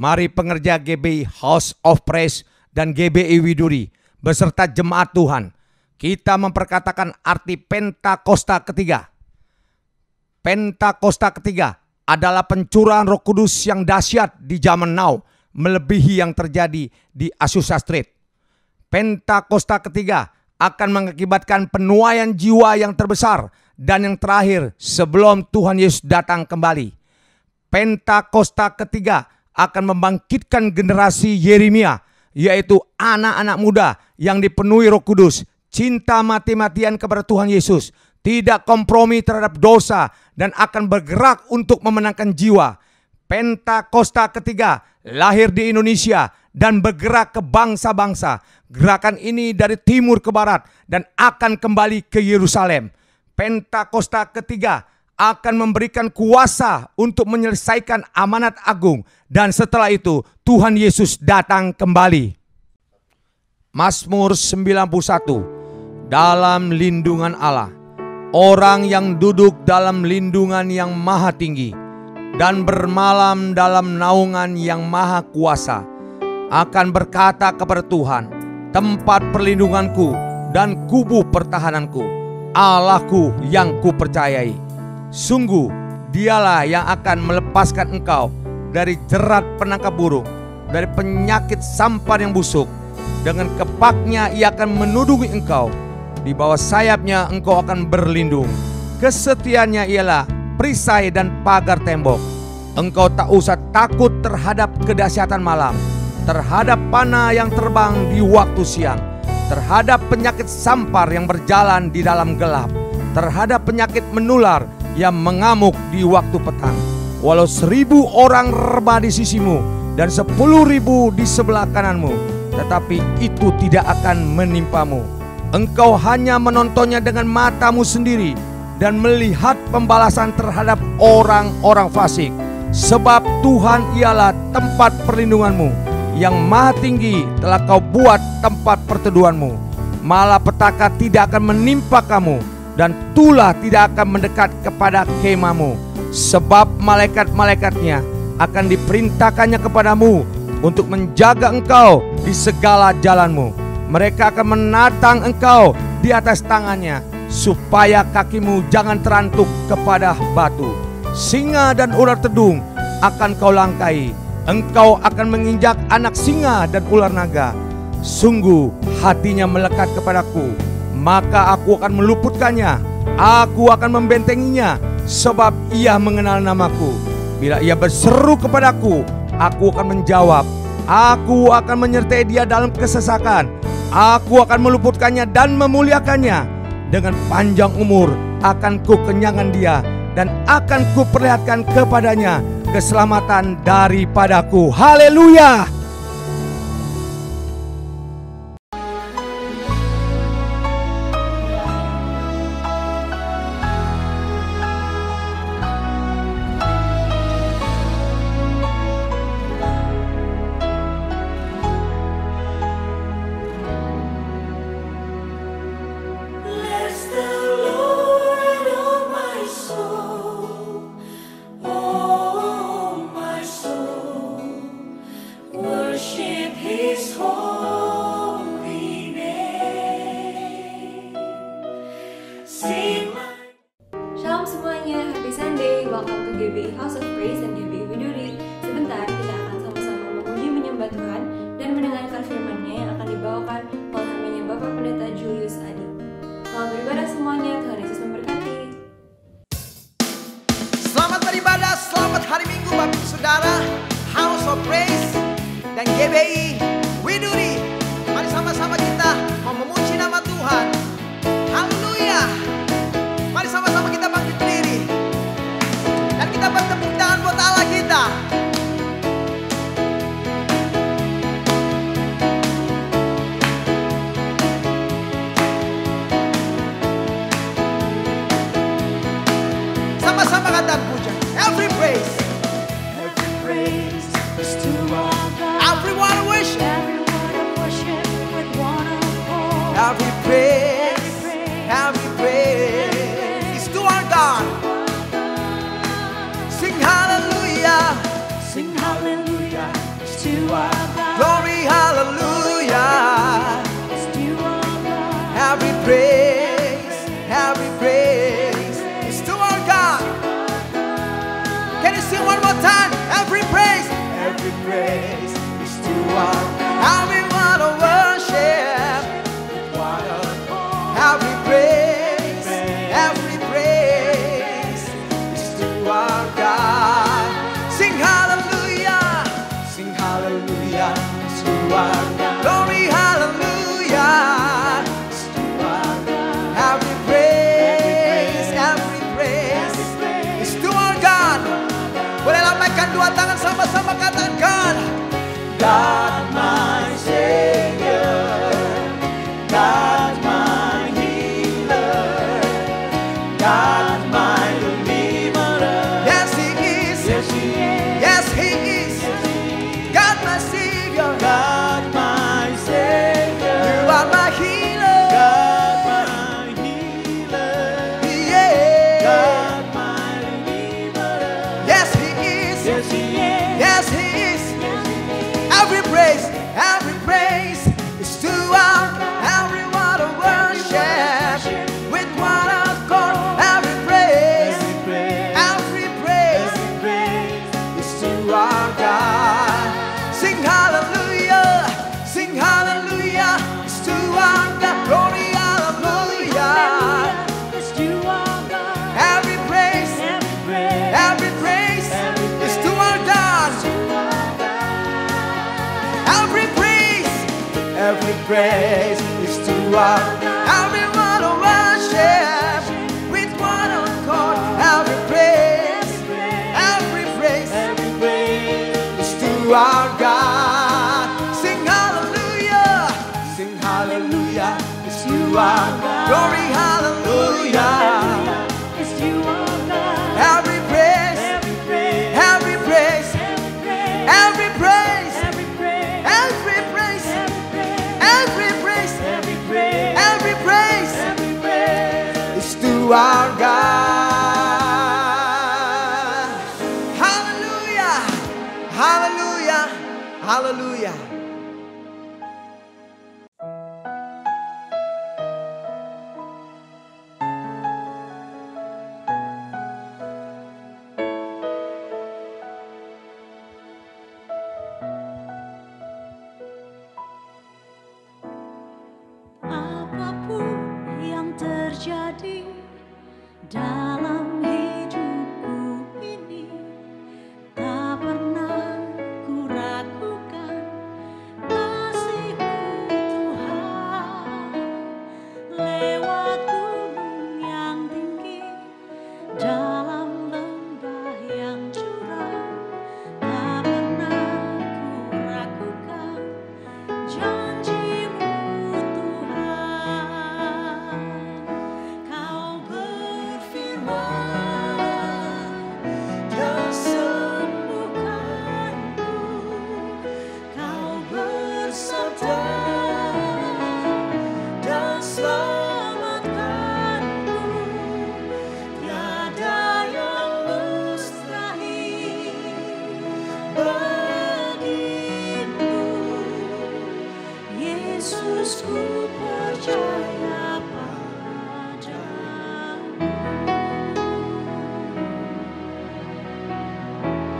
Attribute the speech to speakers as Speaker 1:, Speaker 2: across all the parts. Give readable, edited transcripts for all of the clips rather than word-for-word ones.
Speaker 1: Mari pengerja GBI House of Praise dan GBI Widuri beserta jemaat Tuhan, kita memperkatakan arti Pentakosta ketiga. Pentakosta ketiga adalah pencurahan Roh Kudus yang dahsyat di zaman now, melebihi yang terjadi di Azusa Street. Pentakosta ketiga akan mengakibatkan penuaian jiwa yang terbesar dan yang terakhir sebelum Tuhan Yesus datang kembali. Pentakosta ketiga akan membangkitkan generasi Yeremia, yaitu anak-anak muda yang dipenuhi Roh Kudus, cinta mati-matian kepada Tuhan Yesus, tidak kompromi terhadap dosa, dan akan bergerak untuk memenangkan jiwa. Pentakosta ketiga lahir di Indonesia dan bergerak ke bangsa-bangsa. Gerakan ini dari timur ke barat dan akan kembali ke Yerusalem. Pentakosta ketiga akan memberikan kuasa untuk menyelesaikan amanat agung, dan setelah itu Tuhan Yesus datang kembali. Mazmur 91. Dalam lindungan Allah, orang yang duduk dalam lindungan yang maha tinggi dan bermalam dalam naungan yang maha kuasa akan berkata kepada Tuhan, tempat perlindunganku dan kubu pertahananku, Allahku yang kupercayai. Sungguh dialah yang akan melepaskan engkau dari jerat penangkap burung, dari penyakit sampar yang busuk. Dengan kepaknya ia akan menudungi engkau, di bawah sayapnya engkau akan berlindung. Kesetiaannya ialah perisai dan pagar tembok. Engkau tak usah takut terhadap kedahsyatan malam, terhadap panah yang terbang di waktu siang, terhadap penyakit sampar yang berjalan di dalam gelap, terhadap penyakit menular yang mengamuk di waktu petang. Walau 1000 orang rebah di sisimu dan 10.000 di sebelah kananmu, tetapi itu tidak akan menimpamu. Engkau hanya menontonnya dengan matamu sendiri dan melihat pembalasan terhadap orang-orang fasik. Sebab Tuhan ialah tempat perlindunganmu, yang maha tinggi telah kau buat tempat perteduhanmu. Malapetaka tidak akan menimpa kamu, dan tulah tidak akan mendekat kepada kemahmu. Sebab malaikat-malaikatnya akan diperintahkannya kepadamu untuk menjaga engkau di segala jalanmu. Mereka akan menatang engkau di atas tangannya, supaya kakimu jangan terantuk kepada batu. Singa dan ular tedung akan kau langkai. Engkau akan menginjak anak singa dan ular naga. Sungguh hatinya melekat kepadaku, maka aku akan meluputkannya. Aku akan membentenginya, sebab ia mengenal namaku. Bila ia berseru kepadaku, aku akan menjawab. Aku akan menyertai dia dalam kesesakan. Aku akan meluputkannya dan memuliakannya. Dengan panjang umur akan kukenyangkan dia, dan akan kuperlihatkan kepadanya keselamatan daripadaku. Haleluya!
Speaker 2: Shalom semuanya, happy Sunday. Welcome to GBI House of Praise dan GBI Widuri. Sebentar kita akan sama-sama memuji menyembah Tuhan dan mendengarkan firman-Nya yang akan dibawakan oleh hambanya Bapak Pendeta Julius Adi. Selamat beribadah semuanya, Tuhan Yesus memberkati.
Speaker 3: Selamat beribadah, selamat hari Minggu Bapak Saudara, House of Praise dan GBI Widuri. Mari sama-sama kita mau memuji nama Tuhan. Haleluya. Mari sama-sama kita bangkit berdiri dan kita bertepuk tangan buat Allah kita. Sama-sama kata puja. Every praise
Speaker 4: is to our God.
Speaker 3: Everyone worship.
Speaker 4: Everyone
Speaker 3: kedua tangan sama-sama katakan God. God my Savior, God my healer, God my deliverer. Yes He is, yes He is, yes He is. God my Savior, God my Savior. You are my healer, God my healer. Yeah, God my deliverer. Yes He is, yes He is, yes He is. Every praise is to our God. Every word of worship with one accord. Every praise is to our God. Sing hallelujah, it's to our God. Glory hallelujah. Every praise is to our God. Every praise is to our God. Every word of worship with one accord. Every praise is to our God. Sing hallelujah, it's to our God. Glory hallelujah. Every praise is to our God. Hallelujah, hallelujah, hallelujah.
Speaker 4: Apapun yang terjadi dalam hidupku ini, tak pernah ku ragukan kasih-Mu Tuhan. Lewat gunung yang tinggi, dalam lembah yang curam, tak pernah ku ragukan janji-Mu Tuhan. Kau berfirman dan sembuhkanku, Kau bersabda dan selamatkanku. Tiada yang mustahil bagimu, Yesus, ku percaya padamu.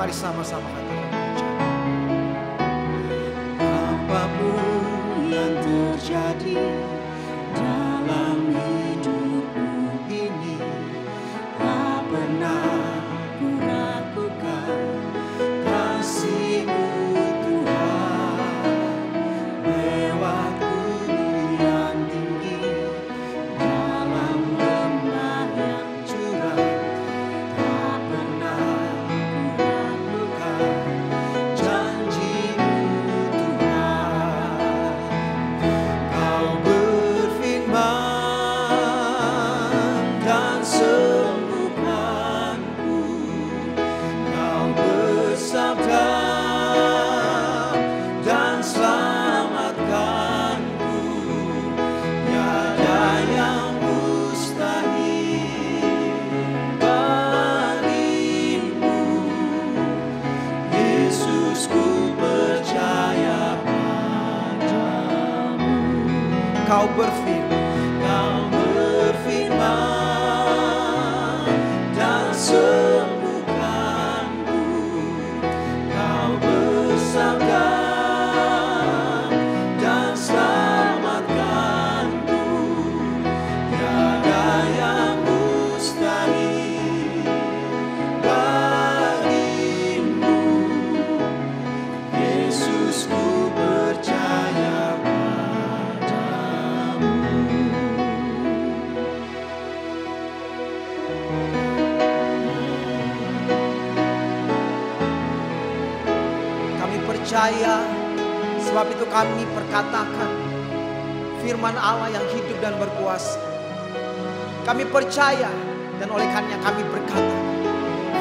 Speaker 3: Mari sama-sama katakan apapun yang terjadi dalam hidupku ini, tak pernah ku ragukan kasih-Mu Tuhan. Lewat gunung yang tinggi, dalam lembah yang curam, tak pernah ku ragukan janji-Mu Tuhan. Kau berfirman dan sembuhkanku, Kau bersabda dan selamatkanku. Tiada yang mustahil bagimu, Yesus, ku percaya padamu. Kau berfirman dan sembuhkanku, Kau bersabda dan selamatkanku. Tiada yang mustahil bagimu, Yesus, ku percaya padamu. percaya, sebab itu kami perkatakan firman Allah yang hidup dan berkuasa. Kami percaya dan oleh karenanya kami berkata,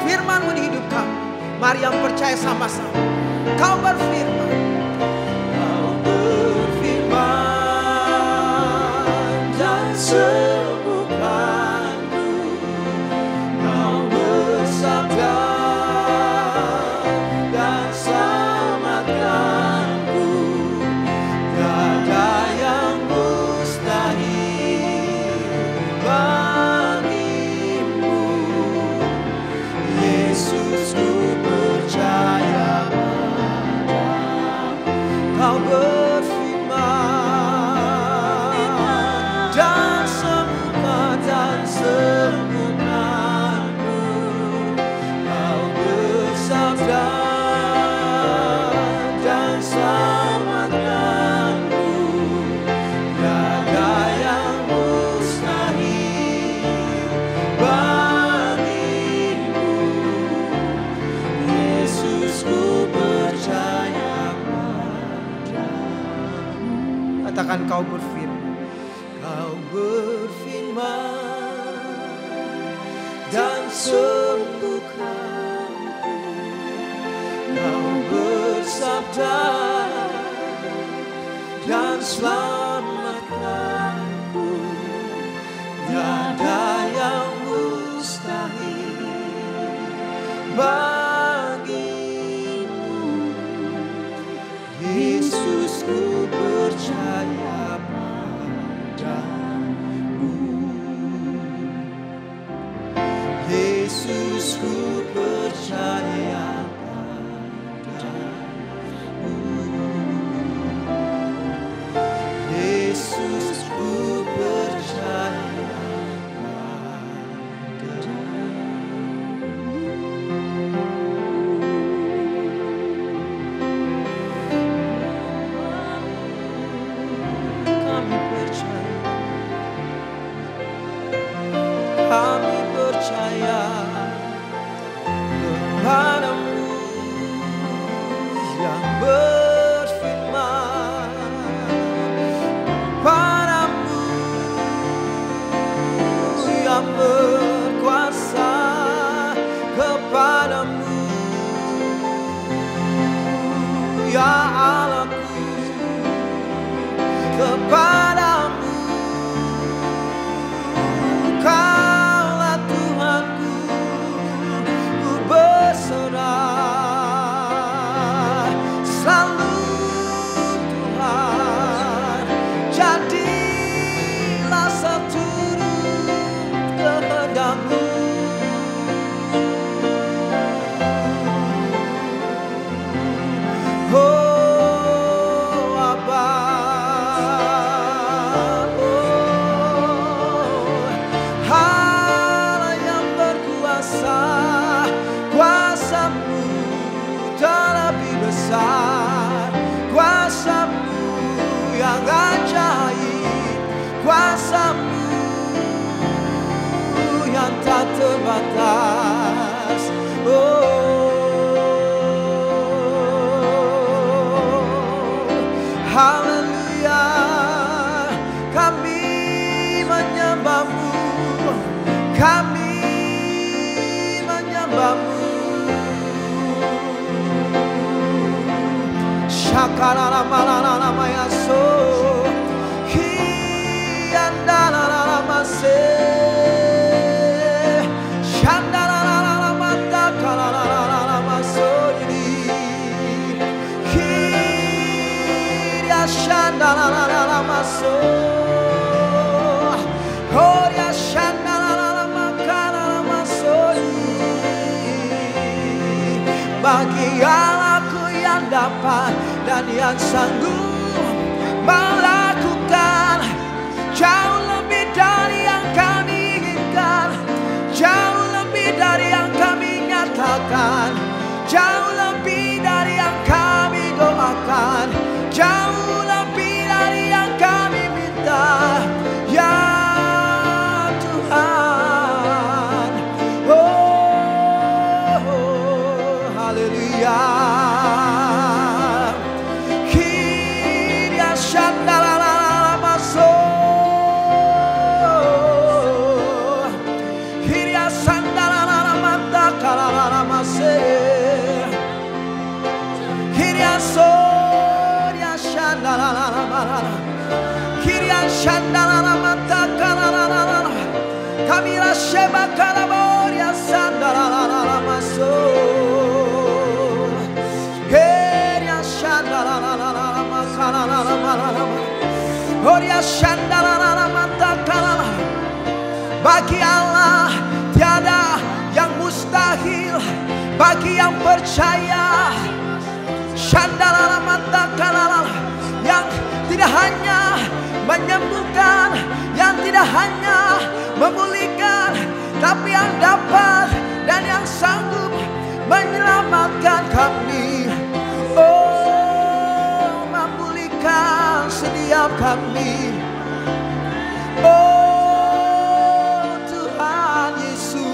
Speaker 3: firman-Mu di hidup kami. Mari yang percaya sama-sama. Kau berfirman,
Speaker 4: Kau berfirman dan sembuhkanku. Kau bersabda dan selamatkanku. Tiada yang mustahil bagimu. Yesus, ku percaya padamu.
Speaker 3: Kau berfirman
Speaker 4: Dan sembuhkanku. Kau bersabda dan selamatkanku. Tiada yang mustahil bagimu. Yesus, ku percaya padamu.
Speaker 3: katakan kau berfirman.
Speaker 4: Kau berfirman dan sembuhkanku. Kau bersabda dan selamatkanku. Tiada yang mustahil bagimu. Yesus, ku percaya padamu. Yesus, ku percaya padamu. Yesus, ku percaya padamu. Kami percaya kepadamu yang berfirman, kepadamu yang berkuasa, kepadamu ya Allahku, kepadamu Kaulah Tuhanku, ku berserah selalu Tuhan. Jadilah seturut kehendak-Mu. Oh Abba, Allah yang berkuasa, kuasa-Mu terlebih besar, kuasa-Mu yang ajaib, kuasa-Mu yang tak terbatas. Haleluya, kami menyembah-Mu, kami menyembah-Mu. Shakararamararamayaso, hiyandarararamase, shandarararamatakararamasodiri, hiryashandarararamaso, bagi Allahku yang dapat dan yang sanggup melakukan jauh lebih dari yang kami inginkan, jauh lebih dari yang kami nyatakan, jauh lebih dari yang kami doakan, jauh lebih dari yang kami minta. Ya Tuhan, haleluya. Soria Shandarara Kiria Shandarara Matakarara Kamira Sheba Karaboria Sandarara Maso Keria Shandarara Makarara Oria Shandarara Matakarara. Bagi Allah tiada yang mustahil, bagi yang percaya. Shandarara Matakarara, yang tidak hanya menyembuhkan, yang tidak hanya memulihkan, tapi yang dapat dan yang sanggup menyelamatkan kami. Oh, memulihkan setiap kami. Oh Tuhan Yesus,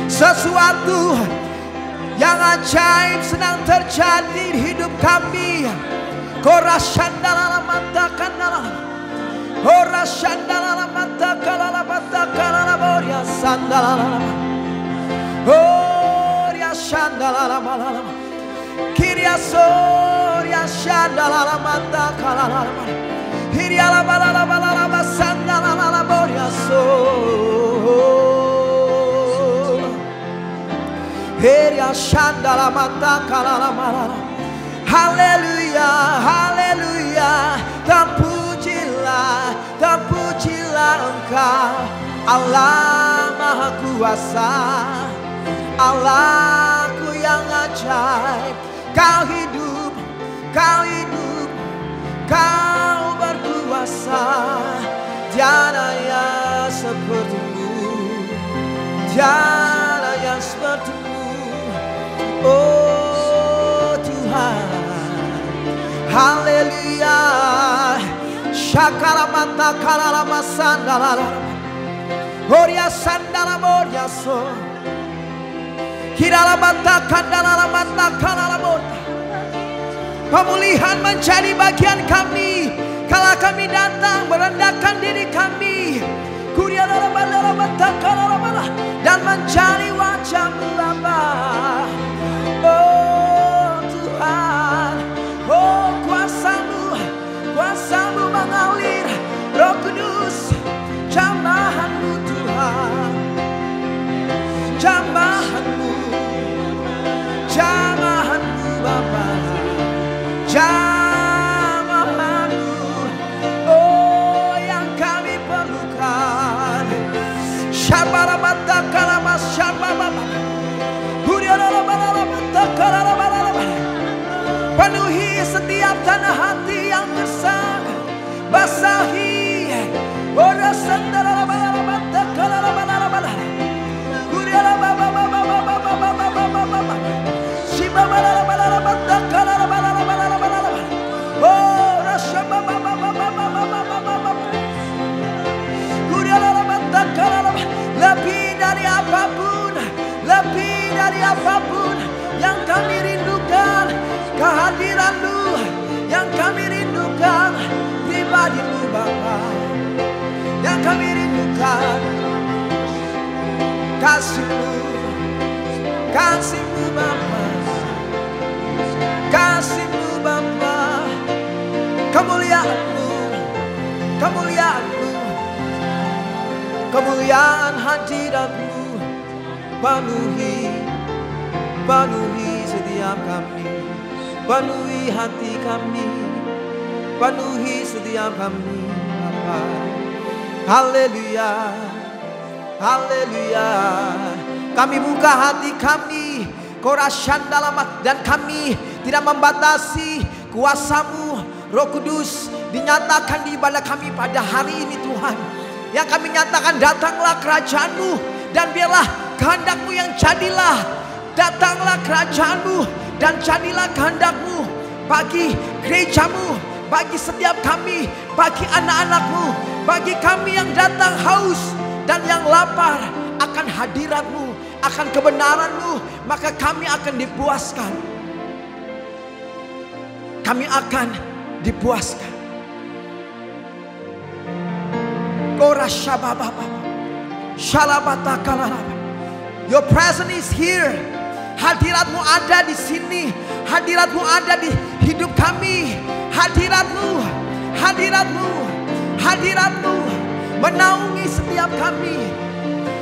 Speaker 4: sesuatu yang ajaib sedang terjadi di hidup kami. Korashandala mata kanala, korashandala mata kanala mata kanala boria sandala, boria shandala malala, kiria soria shandala mata kanala, kiria la balala balala sandala boria so. Heria Shandala Matakala Malala. Haleluya, haleluya. Terpujilah, terpujilah Engkau, Allah Maha Kuasa, Allahku yang ajaib. Kau hidup, kau hidup, kau berkuasa. Tiada yang sepertimu, tiada yang sepertimu. Oh Tuhan, haleluya. Shakara mata karala masandala, Boria sandala boria so. Kirala mata kandala mata karala boria. Pemulihan menjadi bagian kami kala kami datang merendahkan diri kami. Kuriala bandara mata karala mana dan mencari wajah-Mu Bapa. Oh Tuhan, oh kuasa-Mu, kuasa-Mu mengalir. Roh Kudus, jambahan-Mu Tuhan, jambahan-Mu, jambahan-Mu Bapa, jambahan-Mu, oh yang kami perlukan. Syabarabata kalamas syabababa. Penuhi setiap tanah hati yang gersang, basahi orang sendara balabata kalabala, kuriala baba baba baba baba baba baba, shiba balabata kalabala, oh rasha baba baba baba baba baba, kuriala bata kalabala, lebih dari apapun, lebih dari apapun yang kami rindukan, kehadiran-Mu yang kami rindukan, pribadi-Mu Bapa yang kami rindukan, kasih-Mu, kasih-Mu Bapa, kasih-Mu Bapa, kemuliaan-Mu, kemuliaan-Mu, kemuliaan hadirat-Mu penuhi, penuhi setiap kami, penuhi hati kami, penuhi setiap kami Bapa. Haleluya, haleluya. Kami buka hati kami, Korashandalamat, dan kami tidak membatasi kuasa-Mu. Roh Kudus dinyatakan di ibadah kami pada hari ini Tuhan. Yang kami nyatakan, datanglah kerajaan-Mu dan biarlah kehendak-Mu yang jadilah. Datanglah kerajaan-Mu dan jadilah kehendak-Mu bagi gereja-Mu, bagi setiap kami, bagi anak-anak-Mu, bagi kami yang datang haus dan yang lapar akan hadirat-Mu, akan kebenaran-Mu, maka kami akan dipuaskan. Kami akan dipuaskan. Your presence is here.
Speaker 3: Hadirat-Mu ada di sini. Hadirat-Mu ada di hidup kami. Hadirat-Mu, hadirat-Mu, hadirat-Mu menaungi setiap kami.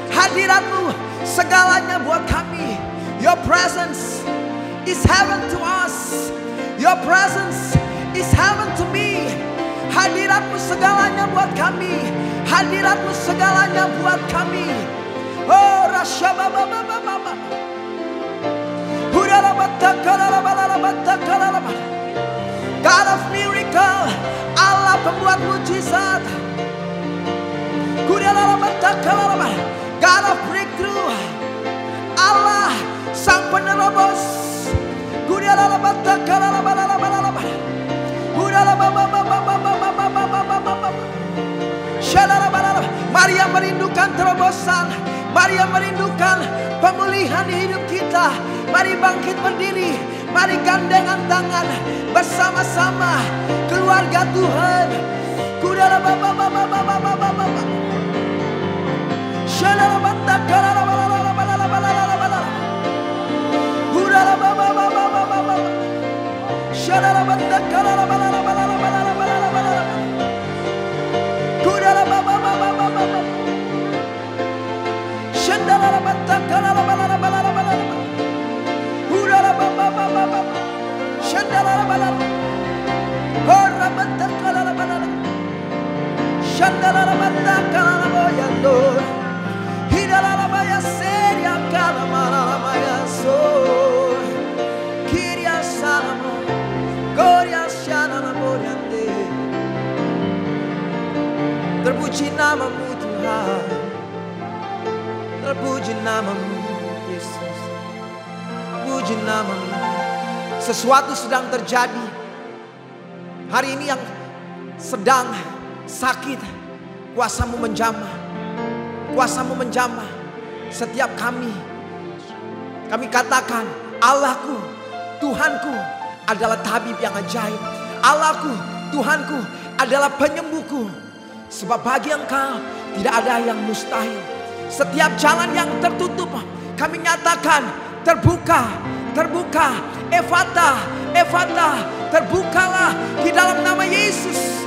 Speaker 3: Hadirat-Mu segalanya buat kami. Your presence is heaven to us. Your presence is heaven to me. Hadirat-Mu segalanya buat kami. Hadirat-Mu segalanya buat kami. Oh rasya baba baba baba. God of miracle, Allah pembuat mujizat. God of breakthrough, Allah sang penerobos. Maria merindukan terobosan. Maria merindukan pemulihan di hidup kita. Mari bangkit berdiri. Mari gandengan tangan bersama-sama keluarga Tuhan. Terpuji namamu Tuhan, terpuji namamu Yesus, terpuji namamu. Sesuatu sedang terjadi hari ini yang sedang sakit. Kuasamu menjamah, kuasamu menjamah setiap kami. Kami katakan Allahku, Tuhanku adalah tabib yang ajaib. Allahku, Tuhanku adalah penyembuhku. Sebab bagi Engkau tidak ada yang mustahil. Setiap jalan yang tertutup kami nyatakan terbuka, terbuka. Efata, Efata, terbukalah di dalam nama Yesus.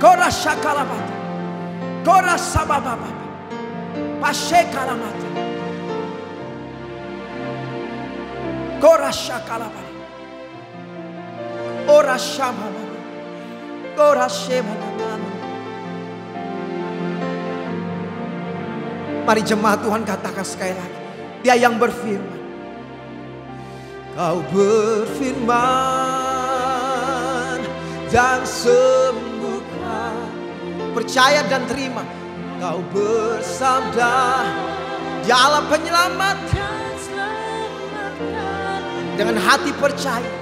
Speaker 3: Kora syakalabata, kora sabababa, pasyekalamata, kora syakalabata, ora shabababa, kora shebababa. Mari jemaat Tuhan katakan sekali lagi. Dia yang berfirman. Kau berfirman dan sembuhkan. Percaya dan terima. Kau bersabda, Dia Allah penyelamat. Dengan hati percaya,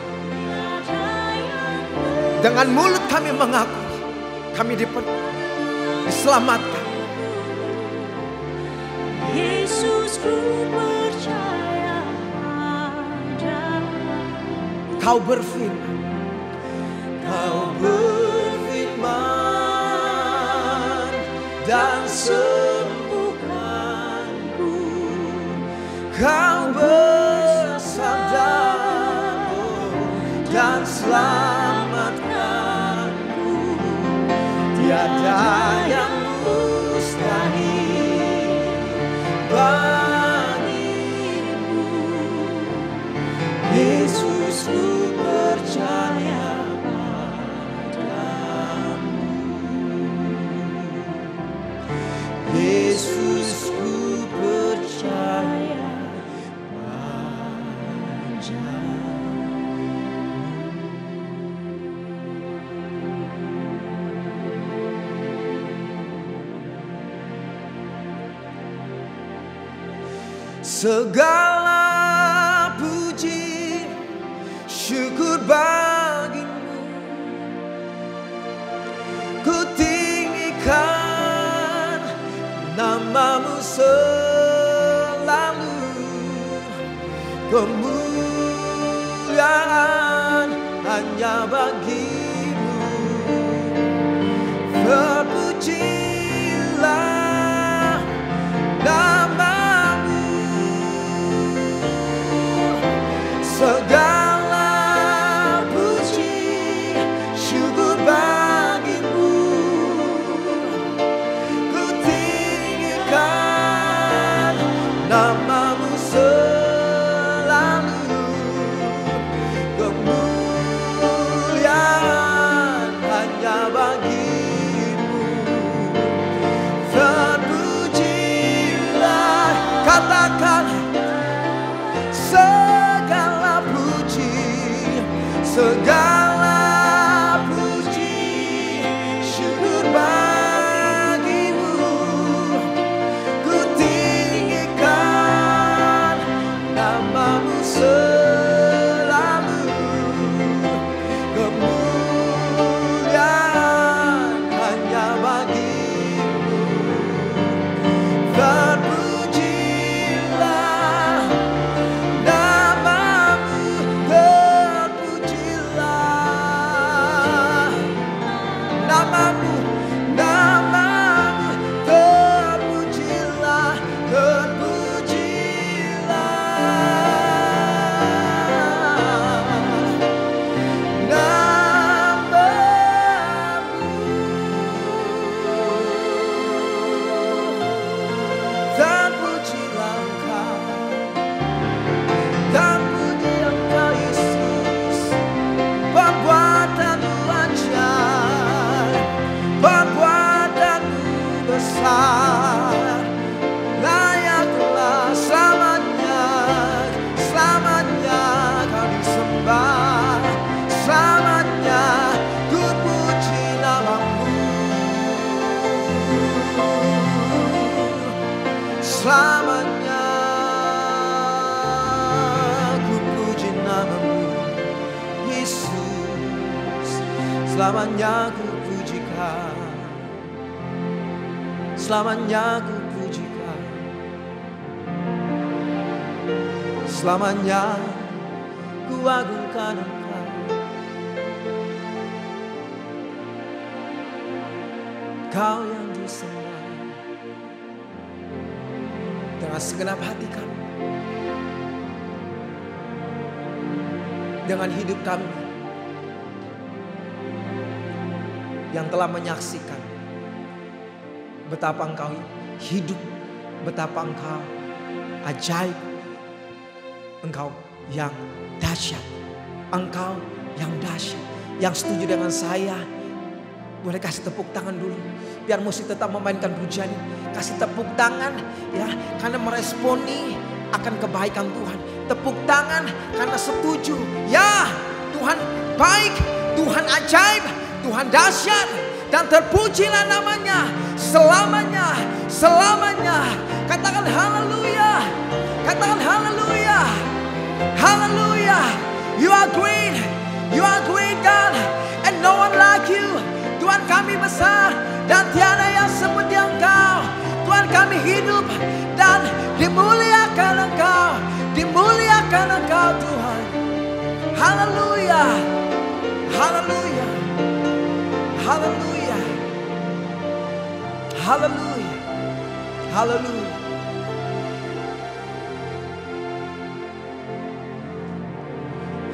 Speaker 3: dengan mulut kami mengaku, kami diselamatkan.
Speaker 5: Yesus, ku percaya padamu.
Speaker 3: Kau berfirman, Kau berfirman dan sembuhkanku. Kau bersabda dan selamatkanku. Tiada yang mustahil bagimu. Yesus, ku percaya padamu. Yesus, ku percaya padamu. Segala puji syukur bagimu, ku tinggikan namamu selalu. Kemuliaan hanya bagimu. Terpujilah namamu.
Speaker 4: segala puji syukur bagimu. Ku tinggikan namamu selalu, kemuliaan hanya bagimu. Terpujilah namamu, terpujilah namamu, namamu, terpujilah, terpujilah Engkau, terpuji Engkau Yesus. Perbuatanmu ajaib, perbuatanmu besar, layaklah selamanya, selamanya Kau disembah, selamanya ku puji namamu. Selamanya ku puji namamu, Yesus. Selamanya ku pujikan, selamanya ku pujikan, selamanya ku agungkan Engkau. Kau yang disembah dengan segenap hati kami, dengan hidup kami yang telah menyaksikan betapa Engkau hidup, betapa Engkau ajaib, Engkau yang dahsyat, Engkau yang dahsyat. Yang setuju dengan saya boleh kasih tepuk tangan dulu. Biar musik tetap memainkan pujian ini. Kasih tepuk tangan ya, karena meresponi akan kebaikan Tuhan. Tepuk tangan karena setuju. Ya, Tuhan baik, Tuhan ajaib, Tuhan dahsyat, dan terpujilah namanya selamanya, selamanya. Katakan haleluya, katakan haleluya, haleluya. You are great, you are great God, and no one like you. Tuhan kami besar dan tiada yang seperti Engkau. Tuhan kami hidup dan dimuliakan Engkau, dimuliakan Engkau Tuhan. Haleluya, haleluya, haleluya, haleluya, haleluya.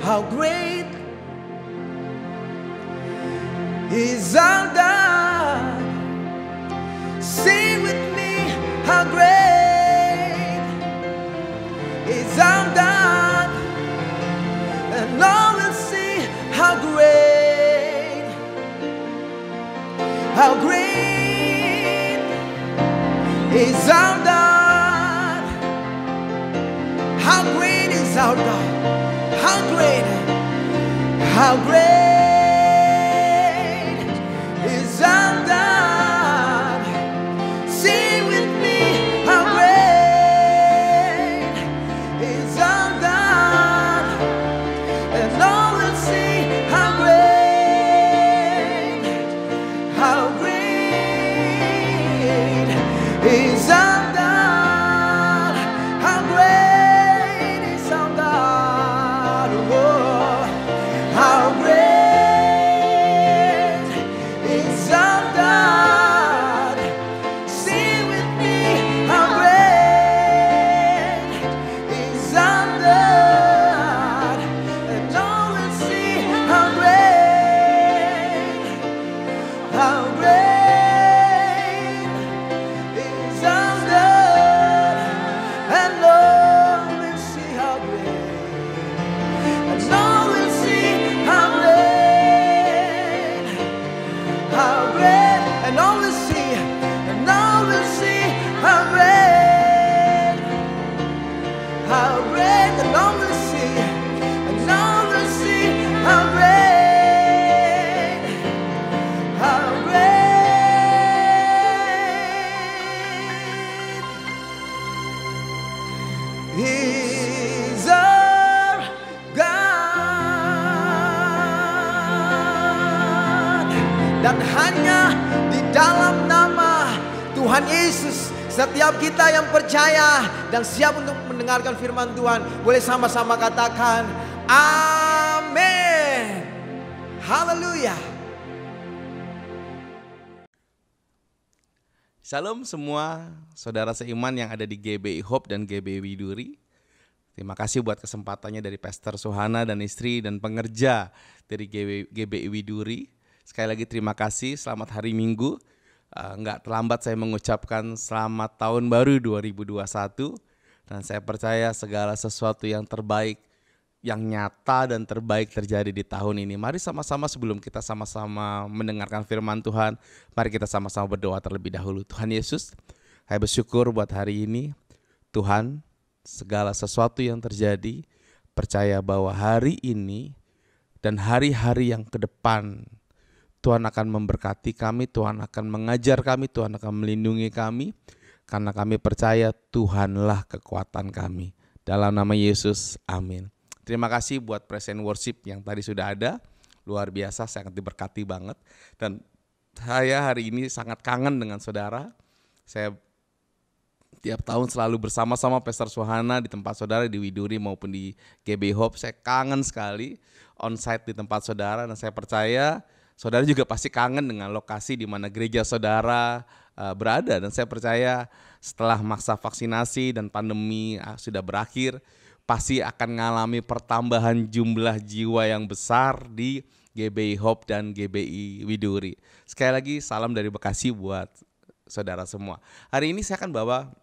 Speaker 4: How great is our God? Sing with me, how great is our God, and all will see how great is our God. How great is our God? How great is our God? Sing with me, how great is our God, and all will see how great is our God. How great is our God. Oh, how great is our God. Sing with me, how great is our God, and all will see how great is our God, and all will see how great, and all will see how great, and all will see, and all will see how great, and all will see, and all will see
Speaker 3: how great, how great is our God. Dan hanya di dalam nama Tuhan Yesus, setiap kita yang percaya dan siap untuk mendengarkan firman Tuhan, boleh sama-sama katakan amin. Haleluya.
Speaker 6: Shalom semua saudara seiman yang ada di GBI Hope dan GBI Widuri. Terima kasih buat kesempatannya dari Pastor Suhana dan istri dan pengerja dari GBI Widuri. Sekali lagi terima kasih, selamat hari Minggu. Nggak terlambat saya mengucapkan selamat tahun baru 2021. Dan saya percaya segala sesuatu yang terbaik, yang nyata dan terbaik terjadi di tahun ini. Mari sama-sama sebelum kita sama-sama mendengarkan firman Tuhan, mari kita sama-sama berdoa terlebih dahulu. Tuhan Yesus, saya bersyukur buat hari ini. Tuhan, segala sesuatu yang terjadi, percaya bahwa hari ini dan hari-hari yang ke depan, Tuhan akan memberkati kami, Tuhan akan mengajar kami, Tuhan akan melindungi kami. Karena kami percaya Tuhanlah kekuatan kami. Dalam nama Yesus, amin. Terima kasih buat present worship yang tadi sudah ada. Luar biasa, sangat diberkati banget. Dan saya hari ini sangat kangen dengan saudara. Saya tiap tahun selalu bersama-sama Pastor Suhana di tempat saudara di Widuri maupun di GBI Hope. Saya kangen sekali on-site di tempat saudara dan saya percaya saudara juga pasti kangen dengan lokasi di mana gereja saudara berada. Dan saya percaya setelah masa vaksinasi dan pandemi sudah berakhir, pasti akan mengalami pertambahan jumlah jiwa yang besar di GBI Hope dan GBI Widuri. Sekali lagi salam dari Bekasi buat saudara semua. Hari ini saya akan bawa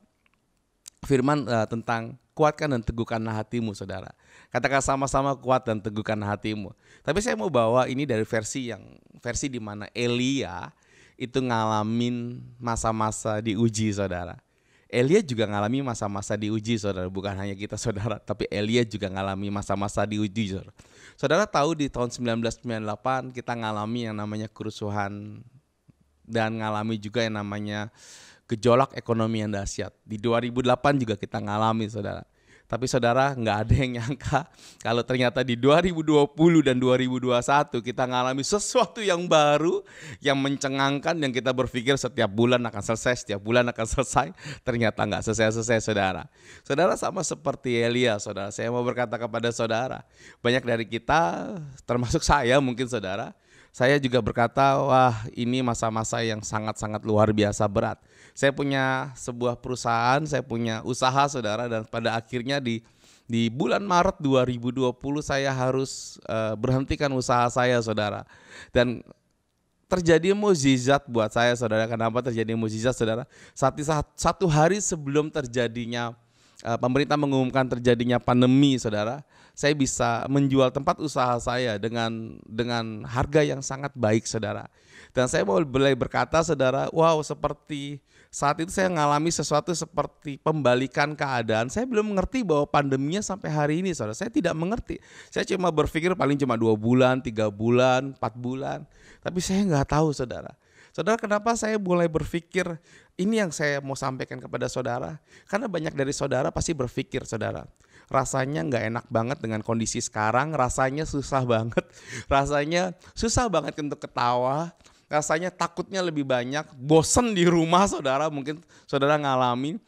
Speaker 6: firman tentang kuatkan dan teguhkanlah hatimu, saudara. Katakan sama-sama, kuat dan teguhkan hatimu. Tapi saya mau bawa ini dari versi di mana Elia itu ngalamin masa-masa diuji, saudara. Elia juga ngalami masa-masa diuji, saudara. Bukan hanya kita, saudara, tapi Elia juga ngalami masa-masa diuji, saudara. Saudara tahu di tahun 1998 kita ngalami yang namanya kerusuhan dan ngalami juga yang namanya gejolak ekonomi yang dahsyat. Di 2008 juga kita ngalami, saudara. Tapi saudara, nggak ada yang nyangka kalau ternyata di 2020 dan 2021 kita ngalami sesuatu yang baru, yang mencengangkan, yang kita berpikir setiap bulan akan selesai, setiap bulan akan selesai. Ternyata nggak selesai-selesai, saudara. Saudara sama seperti Elia, saudara. Saya mau berkata kepada saudara, banyak dari kita, termasuk saya mungkin, saudara, saya juga berkata, wah ini masa-masa yang sangat-sangat luar biasa berat. Saya punya sebuah perusahaan, saya punya usaha, saudara, dan pada akhirnya di bulan Maret 2020 saya harus berhentikan usaha saya, saudara. Dan terjadi mukjizat buat saya, saudara. Kenapa terjadi mukjizat, saudara? Satu hari sebelum terjadinya pemerintah mengumumkan terjadinya pandemi, saudara, saya bisa menjual tempat usaha saya dengan harga yang sangat baik, saudara. Dan saya mau boleh berkata, saudara, wow, seperti saat itu saya mengalami sesuatu seperti pembalikan keadaan. Saya belum mengerti bahwa pandeminya sampai hari ini, saudara. Saya tidak mengerti. Saya cuma berpikir paling cuma 2 bulan, 3 bulan, 4 bulan. Tapi saya nggak tahu, saudara. Saudara, kenapa saya mulai berpikir ini yang saya mau sampaikan kepada saudara? Karena banyak dari saudara pasti berpikir, saudara, rasanya nggak enak banget dengan kondisi sekarang, rasanya susah banget untuk ketawa, rasanya takutnya lebih banyak, bosen di rumah, saudara. Mungkin saudara ngalami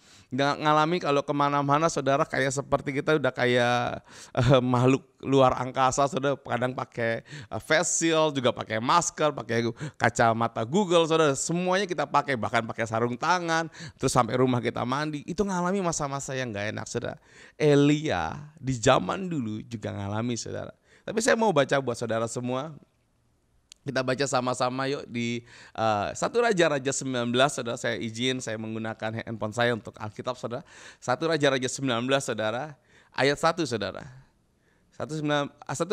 Speaker 6: kalau kemana-mana, saudara, kayak seperti kita udah kayak makhluk luar angkasa, saudara. Kadang pakai face shield, juga pakai masker, pakai kacamata Google, saudara. Semuanya kita pakai, bahkan pakai sarung tangan. Terus sampai rumah kita mandi, itu ngalami masa-masa yang gak enak, saudara. Elia di zaman dulu juga ngalami, saudara. Tapi saya mau baca buat saudara semua. Kita baca sama-sama yuk di 1 Raja-Raja 19, saudara. Saya izin, saya menggunakan handphone saya untuk Alkitab, saudara. 1 Raja-Raja 19, saudara, ayat 1, saudara. 1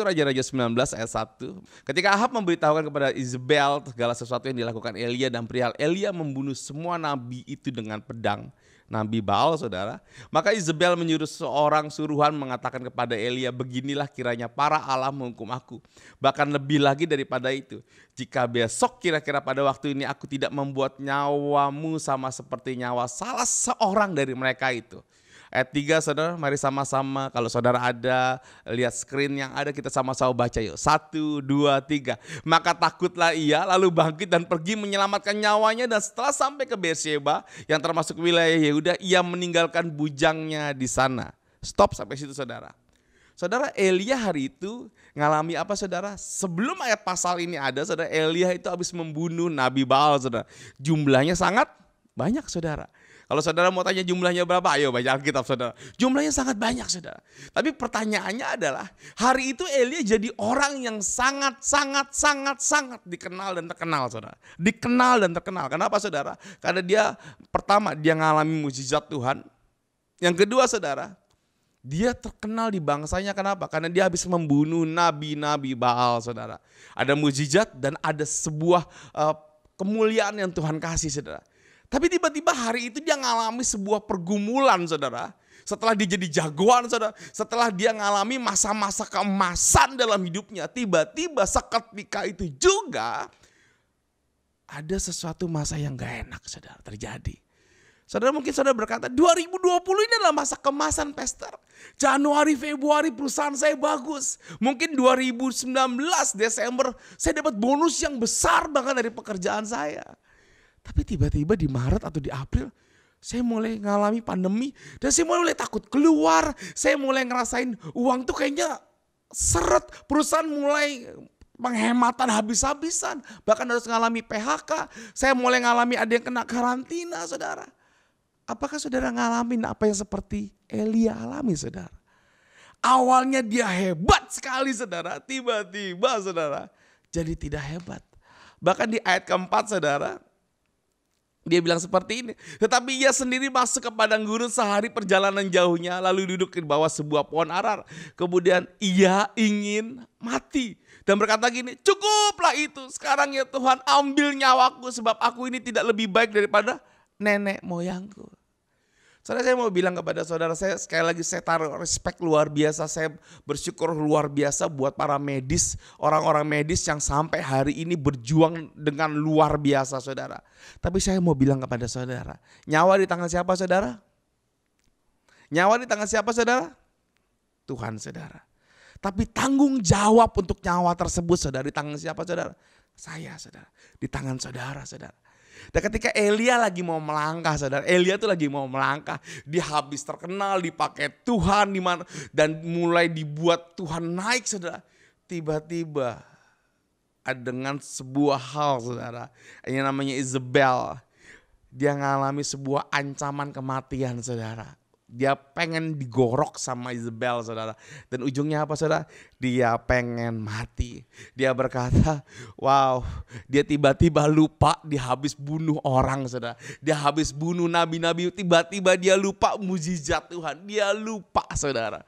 Speaker 6: Raja-Raja 19 ayat 1. Ketika Ahab memberitahukan kepada Izebel segala sesuatu yang dilakukan Elia dan perihal Elia membunuh semua nabi itu dengan pedang, Nabi Baal saudara. Maka Izebel menyuruh seorang suruhan mengatakan kepada Elia, beginilah kiranya para Allah menghukum aku. Bahkan lebih lagi daripada itu. Jika besok kira-kira pada waktu ini aku tidak membuat nyawamu sama seperti nyawa salah seorang dari mereka itu. Ayat 3 saudara, mari sama-sama kalau saudara ada, lihat screen yang ada kita sama-sama baca yuk. 1, 2, 3. Maka takutlah ia lalu bangkit dan pergi menyelamatkan nyawanya dan setelah sampai ke Beersheba yang termasuk wilayah Yehuda, ia meninggalkan bujangnya di sana. Stop sampai situ saudara. Saudara, Elia hari itu ngalami apa saudara? Sebelum ayat pasal ini ada saudara, Elia itu habis membunuh Nabi Baal saudara. Jumlahnya sangat banyak saudara. Kalau saudara mau tanya jumlahnya berapa, ayo baca Alkitab saudara. Jumlahnya sangat banyak saudara. Tapi pertanyaannya adalah, hari itu Elia jadi orang yang sangat dikenal dan terkenal saudara. Dikenal dan terkenal. Kenapa saudara? Karena dia pertama dia ngalami mukjizat Tuhan. Yang kedua saudara, dia terkenal di bangsanya. Kenapa? Karena dia habis membunuh nabi-nabi Baal saudara. Ada mukjizat dan ada sebuah kemuliaan yang Tuhan kasih saudara. Tapi tiba-tiba hari itu dia ngalami sebuah pergumulan saudara. Setelah dia jadi jagoan saudara. Setelah dia ngalami masa-masa keemasan dalam hidupnya. Tiba-tiba seketika itu juga ada sesuatu masa yang gak enak saudara terjadi. Saudara mungkin saudara berkata 2020 ini adalah masa kemasan pastor. Januari, Februari perusahaan saya bagus. Mungkin 2019 Desember saya dapat bonus yang besar bahkan dari pekerjaan saya. Tapi tiba-tiba di Maret atau di April saya mulai ngalami pandemi dan saya mulai takut keluar. Saya mulai ngerasain uang tuh kayaknya seret. Perusahaan mulai penghematan habis-habisan. Bahkan harus ngalami PHK. Saya mulai ngalami ada yang kena karantina saudara. Apakah saudara ngalamin apa yang seperti Elia alami saudara? Awalnya dia hebat sekali saudara. Tiba-tiba saudara jadi tidak hebat. Bahkan di ayat keempat saudara. Dia bilang seperti ini. Tetapi ia sendiri masuk ke padang gurun sehari perjalanan jauhnya. Lalu duduk di bawah sebuah pohon arar. Kemudian ia ingin mati. Dan berkata gini, cukuplah itu. Sekarang ya Tuhan ambil nyawaku. Sebab aku ini tidak lebih baik daripada nenek moyangku. Saudara, saya mau bilang kepada saudara, saya sekali lagi saya taruh respect luar biasa, saya bersyukur luar biasa buat para medis, orang-orang medis yang sampai hari ini berjuang dengan luar biasa saudara. Tapi saya mau bilang kepada saudara, nyawa di tangan siapa saudara? Nyawa di tangan siapa saudara? Tuhan saudara. Tapi tanggung jawab untuk nyawa tersebut saudara di tangan siapa saudara? Saya saudara, di tangan saudara saudara. Dan ketika Elia lagi mau melangkah saudara, Elia tuh lagi mau melangkah, dia habis terkenal, dipakai Tuhan di mana dan mulai dibuat Tuhan naik saudara. Tiba-tiba dengan sebuah hal saudara, yang namanya Izebel, dia ngalami sebuah ancaman kematian saudara. Dia pengen digorok sama Izebel saudara. Dan ujungnya apa saudara? Dia pengen mati. Dia berkata, wow, dia tiba-tiba lupa dia habis bunuh orang saudara. Dia habis bunuh nabi-nabi, tiba-tiba dia lupa mukjizat Tuhan. Dia lupa saudara.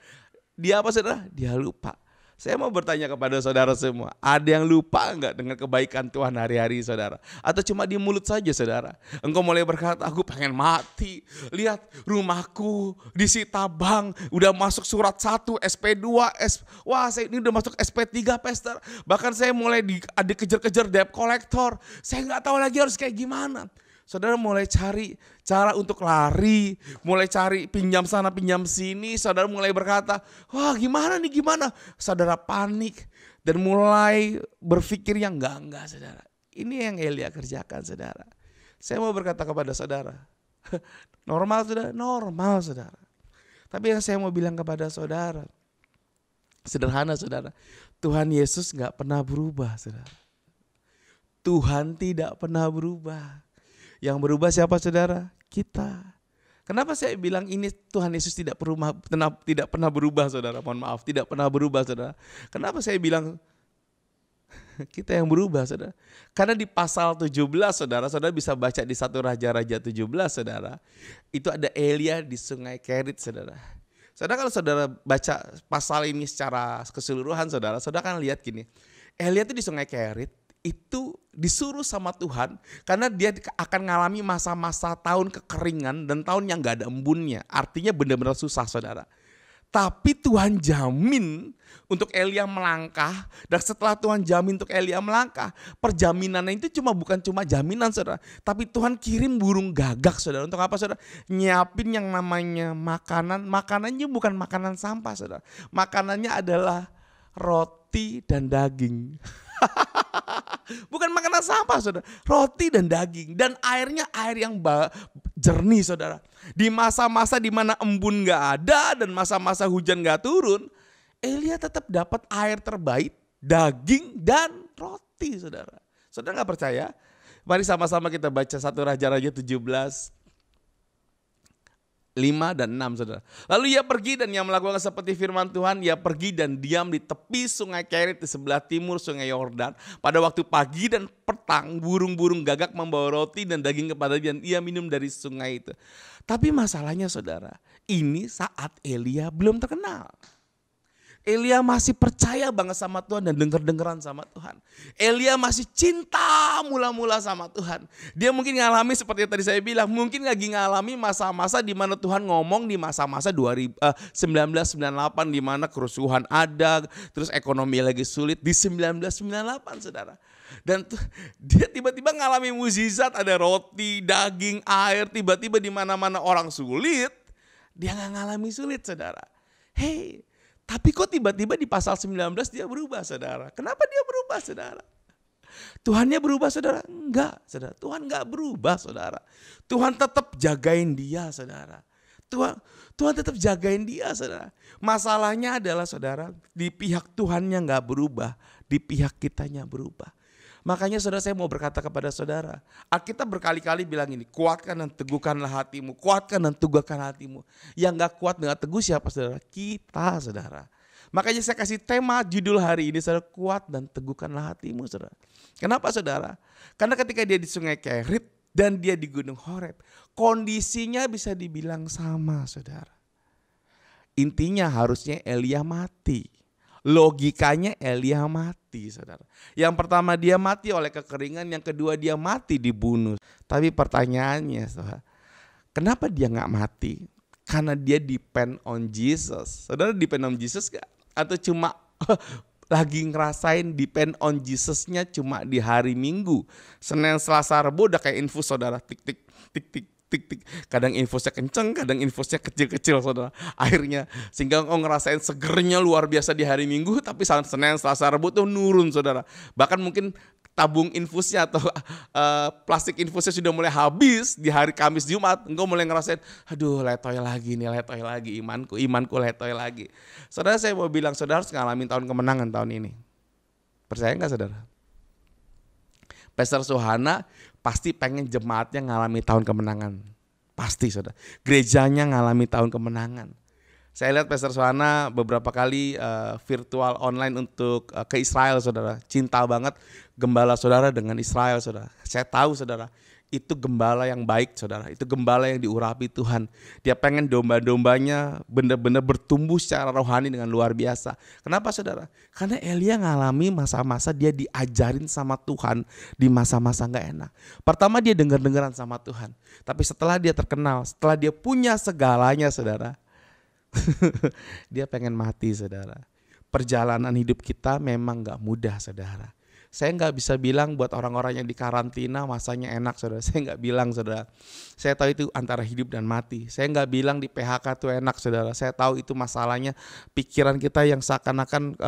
Speaker 6: Dia apa saudara? Dia lupa. Saya mau bertanya kepada saudara semua, ada yang lupa enggak dengan kebaikan Tuhan hari-hari saudara? Atau cuma di mulut saja saudara? Engkau mulai berkata, aku pengen mati. Lihat rumahku disita bank, udah masuk surat 1, SP2, wah saya ini udah masuk SP3 pastor. Bahkan saya mulai dikejar-kejar debt collector. Saya enggak tahu lagi harus kayak gimana. Saudara mulai cari cara untuk lari, mulai cari pinjam sana pinjam sini. Saudara mulai berkata, wah gimana nih gimana. Saudara panik dan mulai berpikir yang enggak saudara. Ini yang Elia kerjakan saudara. Saya mau berkata kepada saudara, normal saudara. Tapi yang saya mau bilang kepada saudara, sederhana saudara, Tuhan Yesus gak pernah berubah saudara. Tuhan tidak pernah berubah. Yang berubah siapa saudara? Kita. Kenapa saya bilang ini Tuhan Yesus tidak pernah berubah saudara? Mohon maaf, tidak pernah berubah saudara. Kenapa saya bilang kita yang berubah saudara? Karena di pasal 17 saudara bisa baca di 1 Raja-Raja 17 saudara. Itu ada Elia di sungai Kerit saudara. Saudara kalau saudara baca pasal ini secara keseluruhan saudara kan lihat gini. Elia itu di sungai Kerit. itu disuruh sama Tuhan karena dia akan mengalami masa-masa tahun kekeringan dan tahun yang gak ada embunnya. Artinya benar-benar susah saudara. Tapi Tuhan jamin untuk Elia melangkah, dan setelah Tuhan jamin untuk Elia melangkah, perjaminannya itu bukan cuma jaminan saudara, tapi Tuhan kirim burung gagak saudara. Untuk apa saudara? Nyiapin yang namanya makanan. Makanannya bukan makanan sampah saudara. Makanannya adalah roti dan daging. Bukan makanan sampah saudara, roti dan daging, dan airnya air yang jernih saudara. Di masa-masa di mana embun gak ada dan masa-masa hujan gak turun, Elia tetap dapat air terbaik, daging dan roti saudara. Saudara gak percaya? Mari sama-sama kita baca 1 Raja-Raja 17 5 dan 6 saudara. Lalu ia pergi dan ia melakukan seperti firman Tuhan. Ia pergi dan diam di tepi sungai Kerit di sebelah timur sungai Yordan. Pada waktu pagi dan petang burung-burung gagak membawa roti dan daging kepada dia, dan ia minum dari sungai itu. Tapi masalahnya saudara, ini saat Elia belum terkenal. Elia masih percaya banget sama Tuhan dan denger-dengeran sama Tuhan. Elia masih cinta mula-mula sama Tuhan. Dia mungkin ngalami seperti yang tadi saya bilang, mungkin lagi ngalami masa-masa di mana Tuhan ngomong di masa-masa 1998 di mana kerusuhan ada, terus ekonomi lagi sulit di 1998 saudara. Dan dia tiba-tiba ngalami mukjizat, ada roti, daging, air, tiba-tiba di mana-mana orang sulit, dia nggak ngalami sulit saudara. Hey, tapi kok tiba-tiba di pasal 19 dia berubah saudara. Kenapa dia berubah saudara? Tuhannya berubah saudara? Enggak saudara. Tuhan enggak berubah saudara. Tuhan tetap jagain dia saudara. Tuhan tetap jagain dia saudara. Masalahnya adalah saudara, di pihak Tuhannya enggak berubah, di pihak kitanya berubah. Makanya saudara, saya mau berkata kepada saudara, Alkitab berkali-kali bilang ini, kuatkan dan teguhkanlah hatimu, kuatkan dan teguhkan hatimu. Yang gak kuat dengan teguh siapa saudara? Kita saudara. Makanya saya kasih tema judul hari ini saudara, kuat dan teguhkanlah hatimu saudara. Kenapa saudara? Karena ketika dia di sungai Kerit dan dia di gunung Horeb, kondisinya bisa dibilang sama saudara. Intinya harusnya Elia mati. Logikanya Elia mati saudara. Yang pertama dia mati oleh kekeringan, yang kedua dia mati dibunuh. Tapi pertanyaannya saudara, kenapa dia gak mati? Karena dia depend on Jesus. Saudara depend on Jesus gak? Atau cuma lagi ngerasain depend on Jesusnya cuma di hari Minggu, Senin, Selasa, Rabu udah kayak infus saudara, tik tik tik tik tik tik. Kadang infusnya kenceng, kadang infusnya kecil-kecil saudara. Akhirnya sehingga ngerasain segernya luar biasa di hari Minggu, tapi saat Senin, Selasa, Rabu tuh nurun saudara. Bahkan mungkin tabung infusnya atau plastik infusnya sudah mulai habis di hari Kamis, Jumat. Engkau mulai ngerasain, aduh letoy lagi nih, letoy lagi imanku letoy lagi. Saudara, saya mau bilang saudara harus ngalamin tahun kemenangan tahun ini. Percaya gak saudara? Pastor Suhana pasti pengen jemaatnya ngalami tahun kemenangan. Pasti saudara. Gerejanya ngalami tahun kemenangan. Saya lihat Pastor Suhana beberapa kali virtual online untuk ke Israel saudara. Cinta banget gembala saudara dengan Israel saudara. Saya tahu saudara, itu gembala yang baik saudara. Itu gembala yang diurapi Tuhan. Dia pengen domba-dombanya benar-benar bertumbuh secara rohani dengan luar biasa. Kenapa saudara? Karena Elia ngalami masa-masa dia diajarin sama Tuhan di masa-masa gak enak. Pertama dia dengar-dengaran sama Tuhan. Tapi setelah dia terkenal, setelah dia punya segalanya saudara, dia pengen mati saudara. Perjalanan hidup kita memang gak mudah saudara. Saya nggak bisa bilang buat orang-orang yang di karantina masanya enak saudara. Saya nggak bilang saudara. Saya tahu itu antara hidup dan mati. Saya nggak bilang di PHK itu enak saudara. Saya tahu itu masalahnya pikiran kita yang seakan-akan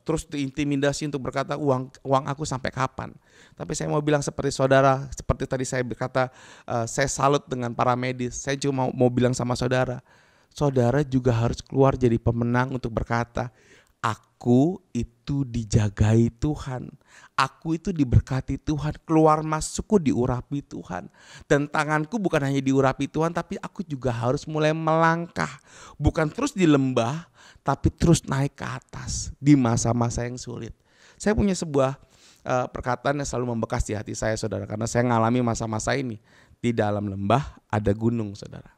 Speaker 6: terus diintimidasi untuk berkata uang aku sampai kapan. Tapi saya mau bilang seperti saudara, seperti tadi saya berkata, saya salut dengan para medis. Saya cuma mau bilang sama saudara, saudara juga harus keluar jadi pemenang untuk berkata, aku itu dijagai Tuhan. Aku itu diberkati Tuhan. Keluar masukku diurapi Tuhan. Dan tanganku bukan hanya diurapi Tuhan, tapi aku juga harus mulai melangkah. Bukan terus di lembah, tapi terus naik ke atas di masa-masa yang sulit. Saya punya sebuah perkataan yang selalu membekas di hati saya saudara. Karena saya ngalami masa-masa ini. Di dalam lembah ada gunung saudara.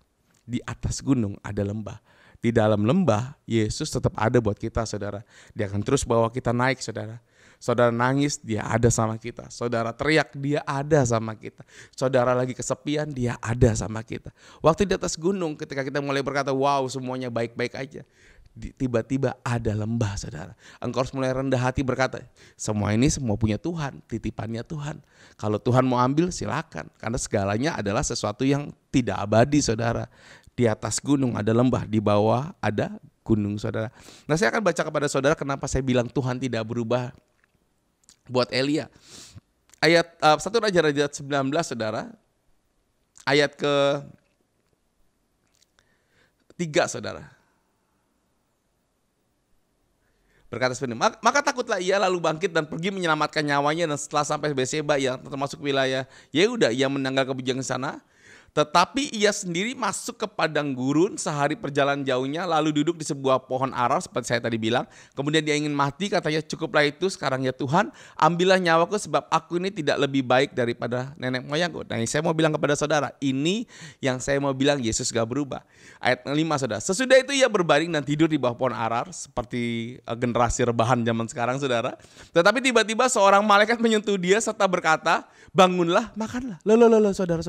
Speaker 6: Di atas gunung ada lembah. Di dalam lembah, Yesus tetap ada buat kita saudara. Dia akan terus bawa kita naik saudara. Saudara nangis, dia ada sama kita. Saudara teriak, dia ada sama kita. Saudara lagi kesepian, dia ada sama kita. Waktu di atas gunung ketika kita mulai berkata, wow semuanya baik-baik aja. Tiba-tiba ada lembah saudara. Engkau harus mulai rendah hati berkata, semua ini semua punya Tuhan, titipannya Tuhan. Kalau Tuhan mau ambil silakan. Karena segalanya adalah sesuatu yang tidak abadi saudara. Di atas gunung ada lembah, di bawah ada gunung saudara. Nah saya akan baca kepada saudara kenapa saya bilang Tuhan tidak berubah buat Elia. Ayat 1 Raja-Raja 19 saudara. Ayat ke 3 saudara. Berkata seperti ini, maka takutlah ia lalu bangkit dan pergi menyelamatkan nyawanya, dan setelah sampai Berseba yang termasuk wilayah Yehuda, ia menanggal ke bujang sana. Tetapi ia sendiri masuk ke padang gurun sehari perjalanan jauhnya, lalu duduk di sebuah pohon ara seperti saya tadi bilang. Kemudian dia ingin mati, katanya cukuplah itu sekarang ya Tuhan, ambillah nyawaku sebab aku ini tidak lebih baik daripada nenek moyangku. Nah saya mau bilang kepada saudara, ini yang saya mau bilang Yesus gak berubah. Ayat 5 saudara, sesudah itu ia berbaring dan tidur di bawah pohon arar seperti generasi rebahan zaman sekarang saudara. Tetapi tiba-tiba seorang malaikat menyentuh dia serta berkata, bangunlah, makanlah. Loh, saudara.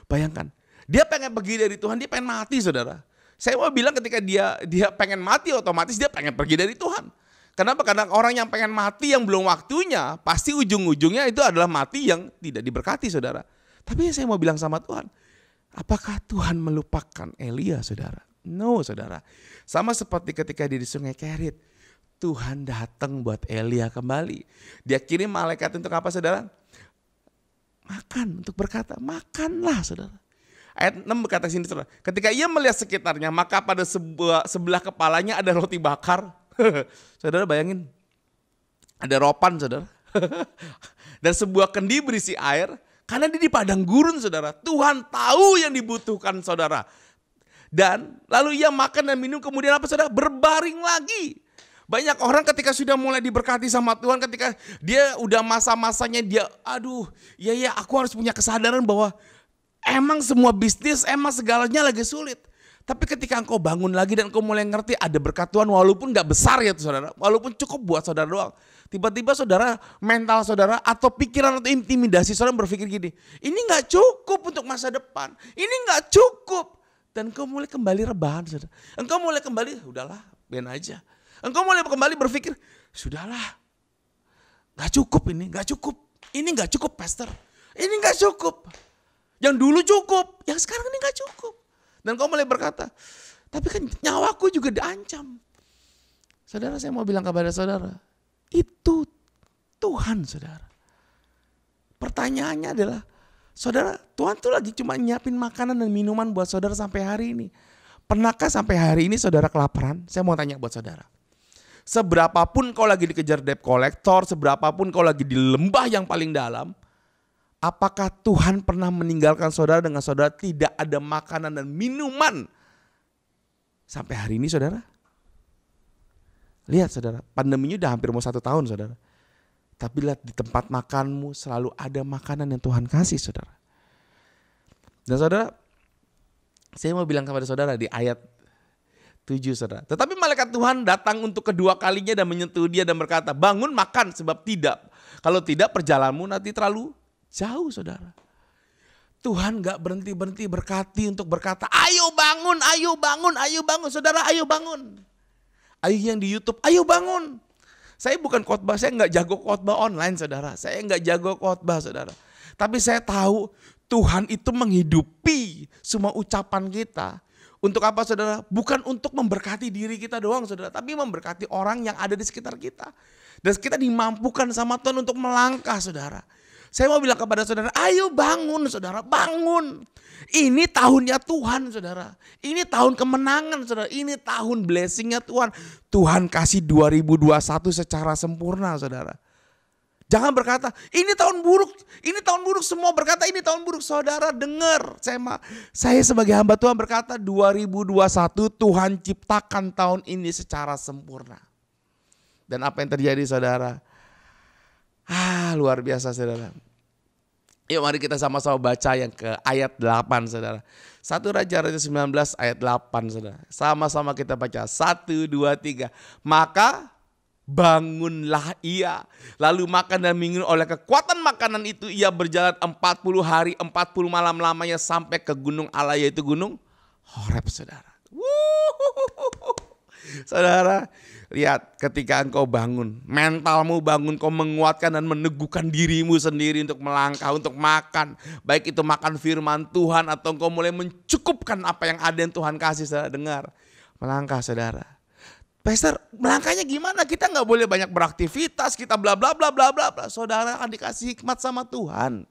Speaker 6: Bayangkan, dia pengen pergi dari Tuhan, dia pengen mati saudara. Saya mau bilang ketika dia pengen mati, otomatis dia pengen pergi dari Tuhan. Kenapa? Karena orang yang pengen mati yang belum waktunya, pasti ujung-ujungnya itu adalah mati yang tidak diberkati saudara. Tapi saya mau bilang sama Tuhan, apakah Tuhan melupakan Elia saudara? No saudara. Sama seperti ketika dia di sungai Kerit, Tuhan datang buat Elia kembali. Dia kirim malaikat untuk apa saudara? Makan, untuk berkata, makanlah saudara. Ayat 6 berkata sini saudara, ketika ia melihat sekitarnya, maka pada sebelah kepalanya ada roti bakar. Saudara bayangin, ada ropan saudara. Dan sebuah kendi berisi air, karena dia di padang gurun saudara. Tuhan tahu yang dibutuhkan saudara. Dan lalu ia makan dan minum, kemudian apa saudara? Berbaring lagi. Banyak orang ketika sudah mulai diberkati sama Tuhan, ketika dia udah masa-masanya dia, aduh ya aku harus punya kesadaran bahwa emang semua bisnis, emang segalanya lagi sulit. Tapi ketika engkau bangun lagi dan engkau mulai ngerti ada berkat Tuhan walaupun gak besar ya saudara, walaupun cukup buat saudara doang. Tiba-tiba saudara, mental saudara atau pikiran atau intimidasi saudara berpikir gini, ini gak cukup untuk masa depan, ini gak cukup. Dan engkau mulai kembali rebahan saudara, engkau mulai kembali, udahlah biarin aja. Engkau mulai kembali berpikir, sudahlah, gak cukup ini, gak cukup. Ini gak cukup pastor, ini gak cukup. Yang dulu cukup, yang sekarang ini gak cukup. Dan kau mulai berkata, tapi kan nyawaku juga diancam. Saudara saya mau bilang kepada saudara, itu Tuhan saudara. Pertanyaannya adalah, saudara Tuhan tuh lagi cuma nyiapin makanan dan minuman buat saudara sampai hari ini. Pernahkah sampai hari ini saudara kelaparan? Saya mau tanya buat saudara. Seberapapun kau lagi dikejar debt collector, seberapapun kau lagi di lembah yang paling dalam, apakah Tuhan pernah meninggalkan saudara dengan saudara tidak ada makanan dan minuman sampai hari ini saudara? Lihat saudara, pandeminya udah hampir mau 1 tahun saudara. Tapi lihat di tempat makanmu selalu ada makanan yang Tuhan kasih saudara. Dan saudara, saya mau bilang kepada saudara di ayat 7 saudara. Tetapi malaikat Tuhan datang untuk kedua kalinya dan menyentuh dia dan berkata, bangun makan sebab kalau tidak perjalananmu nanti terlalu jauh saudara. Tuhan gak berhenti-berhenti berkati untuk berkata, ayo bangun saudara, ayo bangun. Ayo yang di YouTube, ayo bangun. Saya bukan khotbah, saya gak jago khotbah online saudara. Saya gak jago khotbah saudara. Tapi saya tahu Tuhan itu menghidupi semua ucapan kita. Untuk apa saudara? Bukan untuk memberkati diri kita doang saudara, tapi memberkati orang yang ada di sekitar kita. Dan kita dimampukan sama Tuhan untuk melangkah saudara. Saya mau bilang kepada saudara, ayo bangun saudara, bangun. Ini tahunnya Tuhan saudara. Ini tahun kemenangan saudara. Ini tahun blessingnya Tuhan. Tuhan kasih 2021 secara sempurna saudara. Jangan berkata, ini tahun buruk semua berkata ini tahun buruk. Saudara dengar, saya sebagai hamba Tuhan berkata 2021 Tuhan ciptakan tahun ini secara sempurna. Dan apa yang terjadi saudara? Luar biasa saudara. Yuk mari kita sama-sama baca yang ke ayat 8 saudara. 1 Raja-Raja 19 ayat 8 saudara. Sama-sama kita baca 1, 2, 3. Maka Bangunlah ia, lalu makan dan minum. Oleh kekuatan makanan itu ia berjalan 40 hari 40 malam lamanya sampai ke gunung Allah, yaitu gunung Horeb, saudara. Saudara, lihat ketika engkau bangun, mentalmu bangun, kau menguatkan dan meneguhkan dirimu sendiri untuk melangkah, untuk makan. Baik itu makan firman Tuhan atau engkau mulai mencukupkan apa yang ada yang Tuhan kasih, saudara. Dengar, melangkah, saudara. Pastor, melangkahnya gimana? Kita nggak boleh banyak beraktivitas, kita bla bla bla bla bla bla. Saudara akan dikasih hikmat sama Tuhan.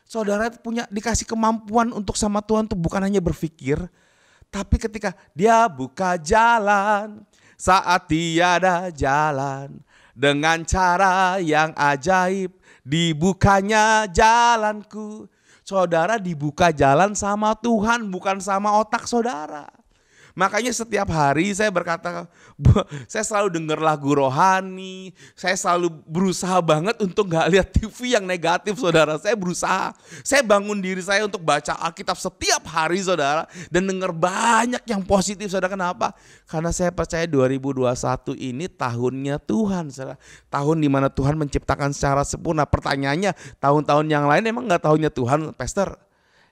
Speaker 6: Saudara dikasih kemampuan untuk sama Tuhan tuh bukan hanya berpikir, tapi ketika dia buka jalan saat tiada jalan, dengan cara yang ajaib dibukanya jalanku. Saudara dibuka jalan sama Tuhan, bukan sama otak saudara. Makanya setiap hari saya berkata, saya selalu dengar lagu rohani, saya selalu berusaha banget untuk gak lihat TV yang negatif, saudara. Saya berusaha, saya bangun diri saya untuk baca Alkitab setiap hari, saudara. Dan dengar banyak yang positif, saudara. Kenapa? Karena saya percaya 2021 ini tahunnya Tuhan, saudara. Tahun dimana Tuhan menciptakan secara sempurna. Pertanyaannya, tahun-tahun yang lain emang gak tahunnya Tuhan, Pastor?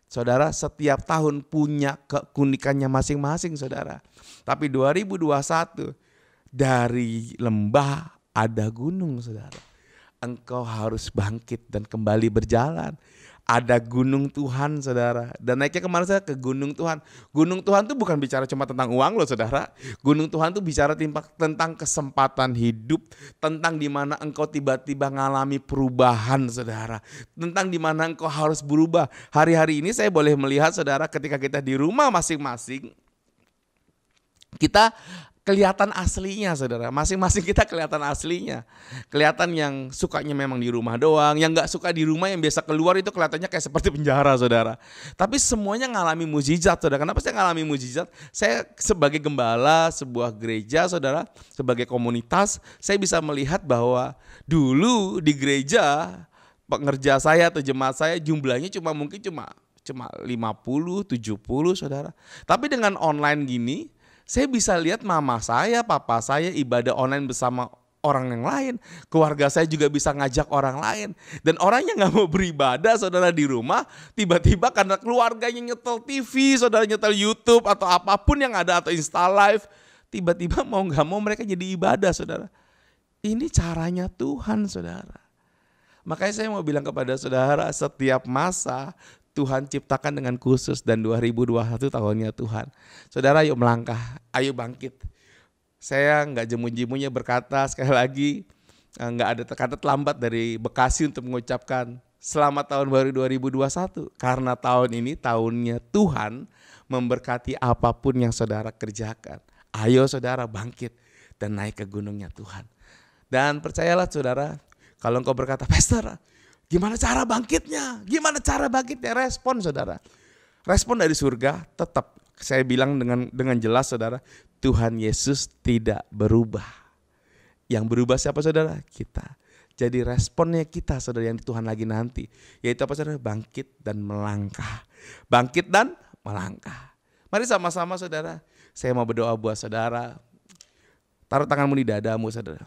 Speaker 6: Saudara, setiap tahun punya keunikannya masing-masing, saudara. Tapi 2021 dari lembah ada gunung, saudara. Engkau harus bangkit dan kembali berjalan. Ada gunung Tuhan, saudara. Dan naiknya kemana, saudara? Ke gunung Tuhan. Gunung Tuhan itu bukan bicara cuma tentang uang loh, saudara. Gunung Tuhan itu bicara tentang kesempatan hidup. Tentang dimana engkau tiba-tiba ngalami perubahan, saudara. Tentang dimana engkau harus berubah. Hari-hari ini saya boleh melihat, saudara, ketika kita di rumah masing-masing, kita kelihatan aslinya, saudara. Masing-masing kita kelihatan aslinya. Kelihatan yang sukanya memang di rumah doang, yang gak suka di rumah, yang biasa keluar itu kelihatannya kayak seperti penjara, saudara. Tapi semuanya ngalami mujizat, saudara. Kenapa saya ngalami mujizat? Saya sebagai gembala sebuah gereja, saudara, sebagai komunitas, saya bisa melihat bahwa dulu di gereja pengerja saya atau jemaat saya jumlahnya mungkin cuma 50, 70, saudara. Tapi dengan online gini, saya bisa lihat mama saya, papa saya ibadah online bersama orang yang lain. Keluarga saya juga bisa ngajak orang lain. Dan orang yang gak mau beribadah, saudara, di rumah, tiba-tiba karena keluarganya nyetel TV, saudara, nyetel YouTube atau apapun yang ada, atau install live, tiba-tiba mau gak mau mereka jadi ibadah, saudara. Ini caranya Tuhan, saudara. Makanya saya mau bilang kepada saudara, setiap masa Tuhan ciptakan dengan khusus, dan 2021 tahunnya Tuhan. Saudara, ayo melangkah, ayo bangkit. Saya nggak jemu-jemunya berkata sekali lagi, nggak ada kata terlambat dari Bekasi untuk mengucapkan selamat tahun baru 2021. Karena tahun ini tahunnya Tuhan memberkati apapun yang saudara kerjakan. Ayo saudara bangkit dan naik ke gunungnya Tuhan. Dan percayalah saudara, kalau engkau berkata, Pastor, gimana cara bangkitnya? Gimana cara bangkitnya? Respon, saudara. Respon dari surga tetap, saya bilang dengan jelas, saudara, Tuhan Yesus tidak berubah. Yang berubah siapa, saudara? Kita. Jadi responnya kita, saudara, yang Tuhan lagi nanti, yaitu apa, saudara? Bangkit dan melangkah. Bangkit dan melangkah. Mari sama-sama, saudara. Saya mau berdoa buat saudara. Taruh tanganmu di dadamu, saudara.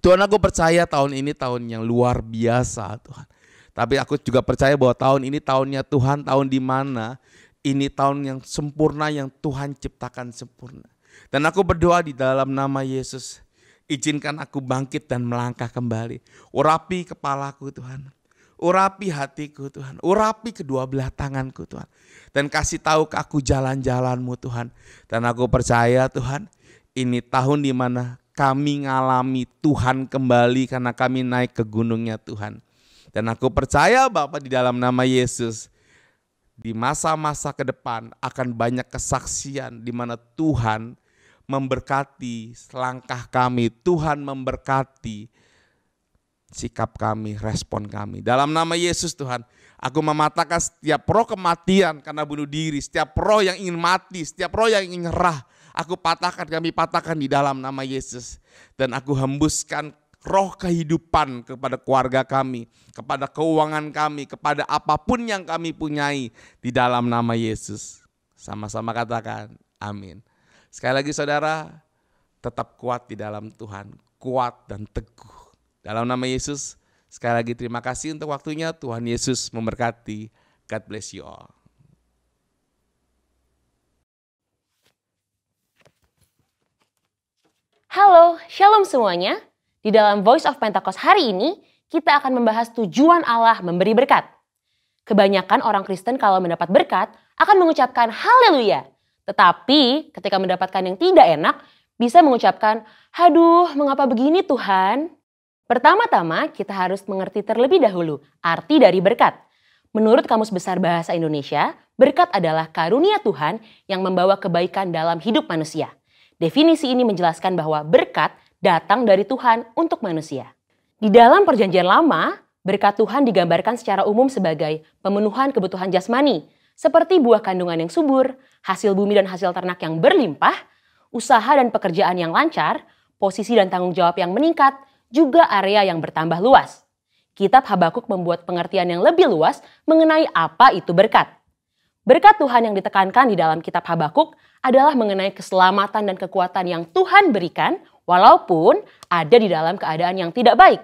Speaker 6: Tuhan, aku percaya tahun ini tahun yang luar biasa, Tuhan. Tapi aku juga percaya bahwa tahun ini tahunnya Tuhan, tahun di mana ini tahun yang sempurna, yang Tuhan ciptakan sempurna. Dan aku berdoa di dalam nama Yesus, izinkan aku bangkit dan melangkah kembali. Urapi kepalaku, Tuhan. Urapi hatiku, Tuhan. Urapi kedua belah tanganku, Tuhan. Dan kasih tahu ke aku jalan-jalan-Mu, Tuhan. Dan aku percaya, Tuhan, ini tahun di mana kami ngalami Tuhan kembali karena kami naik ke gunungnya Tuhan. Dan aku percaya Bapa di dalam nama Yesus, di masa-masa ke depan akan banyak kesaksian di mana Tuhan memberkati langkah kami, Tuhan memberkati sikap kami, respon kami. Dalam nama Yesus Tuhan, aku mematahkan setiap roh kematian karena bunuh diri, setiap roh yang ingin mati, setiap roh yang ingin nyerah. Aku patahkan, kami patahkan di dalam nama Yesus. Dan aku hembuskan roh kehidupan kepada keluarga kami, kepada keuangan kami, kepada apapun yang kami punyai di dalam nama Yesus. Sama-sama katakan amin. Sekali lagi saudara, tetap kuat di dalam Tuhan, kuat dan teguh. Dalam nama Yesus, sekali lagi terima kasih untuk waktunya. Tuhan Yesus memberkati. God bless you all.
Speaker 7: Halo, shalom semuanya. Di dalam Voice of Pentecost hari ini, kita akan membahas tujuan Allah memberi berkat. Kebanyakan orang Kristen kalau mendapat berkat akan mengucapkan haleluya. Tetapi ketika mendapatkan yang tidak enak, bisa mengucapkan, "Aduh, mengapa begini Tuhan?" Pertama-tama kita harus mengerti terlebih dahulu arti dari berkat. Menurut Kamus Besar Bahasa Indonesia, berkat adalah karunia Tuhan yang membawa kebaikan dalam hidup manusia. Definisi ini menjelaskan bahwa berkat datang dari Tuhan untuk manusia. Di dalam Perjanjian Lama, berkat Tuhan digambarkan secara umum sebagai pemenuhan kebutuhan jasmani, seperti buah kandungan yang subur, hasil bumi dan hasil ternak yang berlimpah, usaha dan pekerjaan yang lancar, posisi dan tanggung jawab yang meningkat, juga area yang bertambah luas. Kitab Habakuk membuat pengertian yang lebih luas mengenai apa itu berkat. Berkat Tuhan yang ditekankan di dalam kitab Habakuk adalah mengenai keselamatan dan kekuatan yang Tuhan berikan walaupun ada di dalam keadaan yang tidak baik.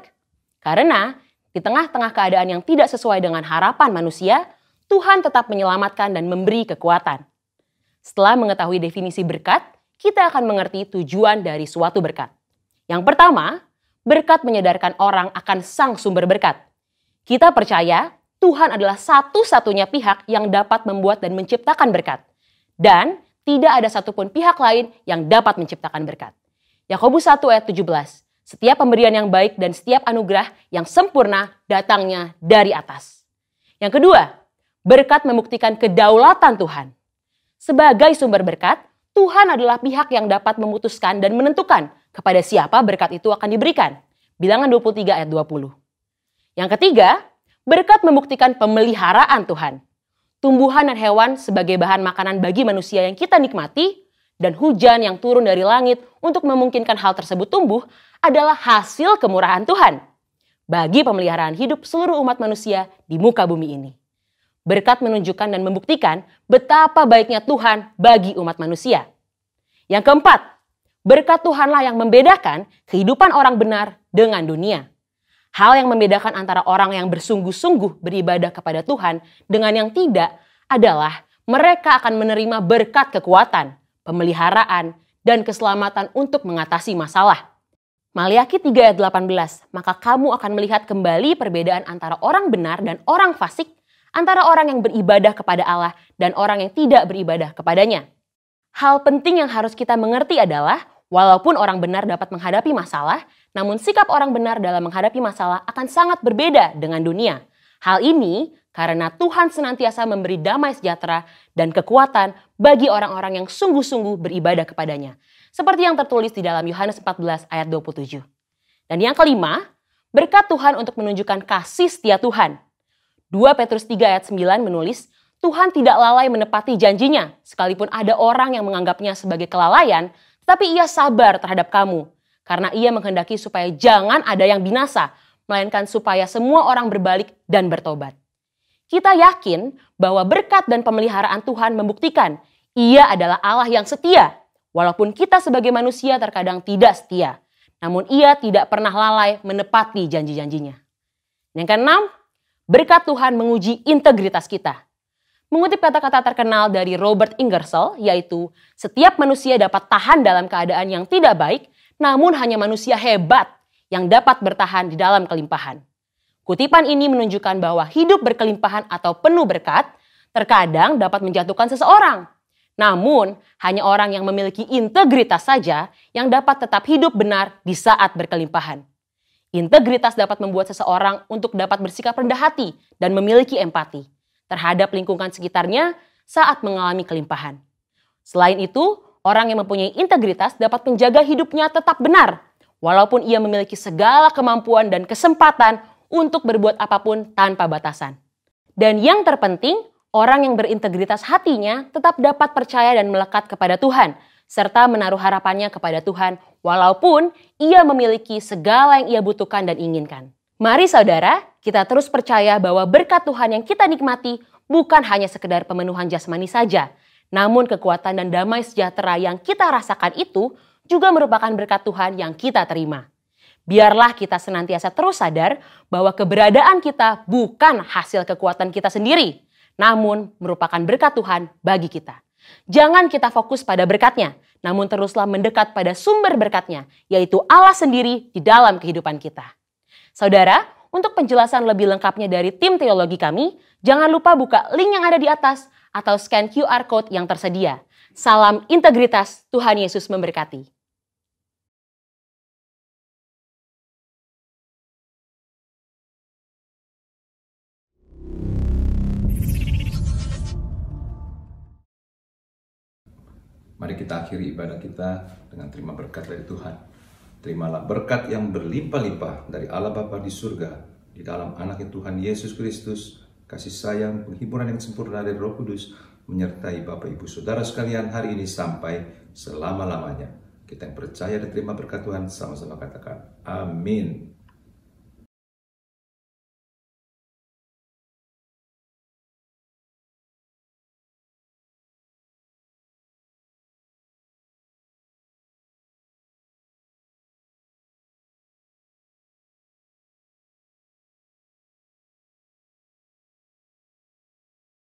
Speaker 7: Karena di tengah-tengah keadaan yang tidak sesuai dengan harapan manusia, Tuhan tetap menyelamatkan dan memberi kekuatan. Setelah mengetahui definisi berkat, kita akan mengerti tujuan dari suatu berkat. Yang pertama, berkat menyadarkan orang akan sang sumber berkat. Kita percaya Tuhan adalah satu-satunya pihak yang dapat membuat dan menciptakan berkat. Dan tidak ada satupun pihak lain yang dapat menciptakan berkat. Yakobus 1 ayat 17. Setiap pemberian yang baik dan setiap anugerah yang sempurna datangnya dari atas. Yang kedua, berkat membuktikan kedaulatan Tuhan. Sebagai sumber berkat, Tuhan adalah pihak yang dapat memutuskan dan menentukan kepada siapa berkat itu akan diberikan. Bilangan 23 ayat 20. Yang ketiga, berkat membuktikan pemeliharaan Tuhan. Tumbuhan dan hewan sebagai bahan makanan bagi manusia yang kita nikmati, dan hujan yang turun dari langit untuk memungkinkan hal tersebut tumbuh adalah hasil kemurahan Tuhan bagi pemeliharaan hidup seluruh umat manusia di muka bumi ini. Berkat menunjukkan dan membuktikan betapa baiknya Tuhan bagi umat manusia. Yang keempat, berkat Tuhanlah yang membedakan kehidupan orang benar dengan dunia. Hal yang membedakan antara orang yang bersungguh-sungguh beribadah kepada Tuhan dengan yang tidak adalah mereka akan menerima berkat kekuatan, pemeliharaan, dan keselamatan untuk mengatasi masalah. Maliaki 3 ayat 18, maka kamu akan melihat kembali perbedaan antara orang benar dan orang fasik, antara orang yang beribadah kepada Allah dan orang yang tidak beribadah kepadanya. Hal penting yang harus kita mengerti adalah, walaupun orang benar dapat menghadapi masalah, namun sikap orang benar dalam menghadapi masalah akan sangat berbeda dengan dunia. Hal ini karena Tuhan senantiasa memberi damai sejahtera dan kekuatan bagi orang-orang yang sungguh-sungguh beribadah kepadanya. Seperti yang tertulis di dalam Yohanes 14 ayat 27. Dan yang kelima, berkat Tuhan untuk menunjukkan kasih setia Tuhan. 2 Petrus 3 ayat 9 menulis, Tuhan tidak lalai menepati janjinya, sekalipun ada orang yang menganggapnya sebagai kelalaian, tetapi ia sabar terhadap kamu, karena ia menghendaki supaya jangan ada yang binasa, melainkan supaya semua orang berbalik dan bertobat. Kita yakin bahwa berkat dan pemeliharaan Tuhan membuktikan ia adalah Allah yang setia, walaupun kita sebagai manusia terkadang tidak setia, namun ia tidak pernah lalai menepati janji-janjinya. Yang keenam, berkat Tuhan menguji integritas kita. Mengutip kata-kata terkenal dari Robert Ingersoll, yaitu setiap manusia dapat tahan dalam keadaan yang tidak baik, namun hanya manusia hebat yang dapat bertahan di dalam kelimpahan. Kutipan ini menunjukkan bahwa hidup berkelimpahan atau penuh berkat terkadang dapat menjatuhkan seseorang. Namun, hanya orang yang memiliki integritas saja yang dapat tetap hidup benar di saat berkelimpahan. Integritas dapat membuat seseorang untuk dapat bersikap rendah hati dan memiliki empati terhadap lingkungan sekitarnya saat mengalami kelimpahan. Selain itu, orang yang mempunyai integritas dapat menjaga hidupnya tetap benar, walaupun ia memiliki segala kemampuan dan kesempatan untuk berbuat apapun tanpa batasan. Dan yang terpenting, orang yang berintegritas hatinya tetap dapat percaya dan melekat kepada Tuhan, serta menaruh harapannya kepada Tuhan, walaupun ia memiliki segala yang ia butuhkan dan inginkan. Mari saudara, kita terus percaya bahwa berkat Tuhan yang kita nikmati bukan hanya sekedar pemenuhan jasmani saja, namun kekuatan dan damai sejahtera yang kita rasakan itu juga merupakan berkat Tuhan yang kita terima. Biarlah kita senantiasa terus sadar bahwa keberadaan kita bukan hasil kekuatan kita sendiri, namun merupakan berkat Tuhan bagi kita. Jangan kita fokus pada berkatnya, namun teruslah mendekat pada sumber berkatnya, yaitu Allah sendiri di dalam kehidupan kita. Saudara, untuk penjelasan lebih lengkapnya dari tim teologi kami, jangan lupa buka link yang ada di atas atau scan QR Code yang tersedia. Salam integritas, Tuhan Yesus memberkati.
Speaker 8: Mari kita akhiri ibadah kita dengan terima berkat dari Tuhan. Terimalah berkat yang berlimpah-limpah dari Allah Bapa di surga, di dalam anaknya Tuhan Yesus Kristus, kasih sayang, penghiburan yang sempurna dari Roh Kudus, menyertai Bapak Ibu Saudara sekalian hari ini sampai selama-lamanya. Kita yang percaya dan terima berkat Tuhan sama-sama katakan, amin.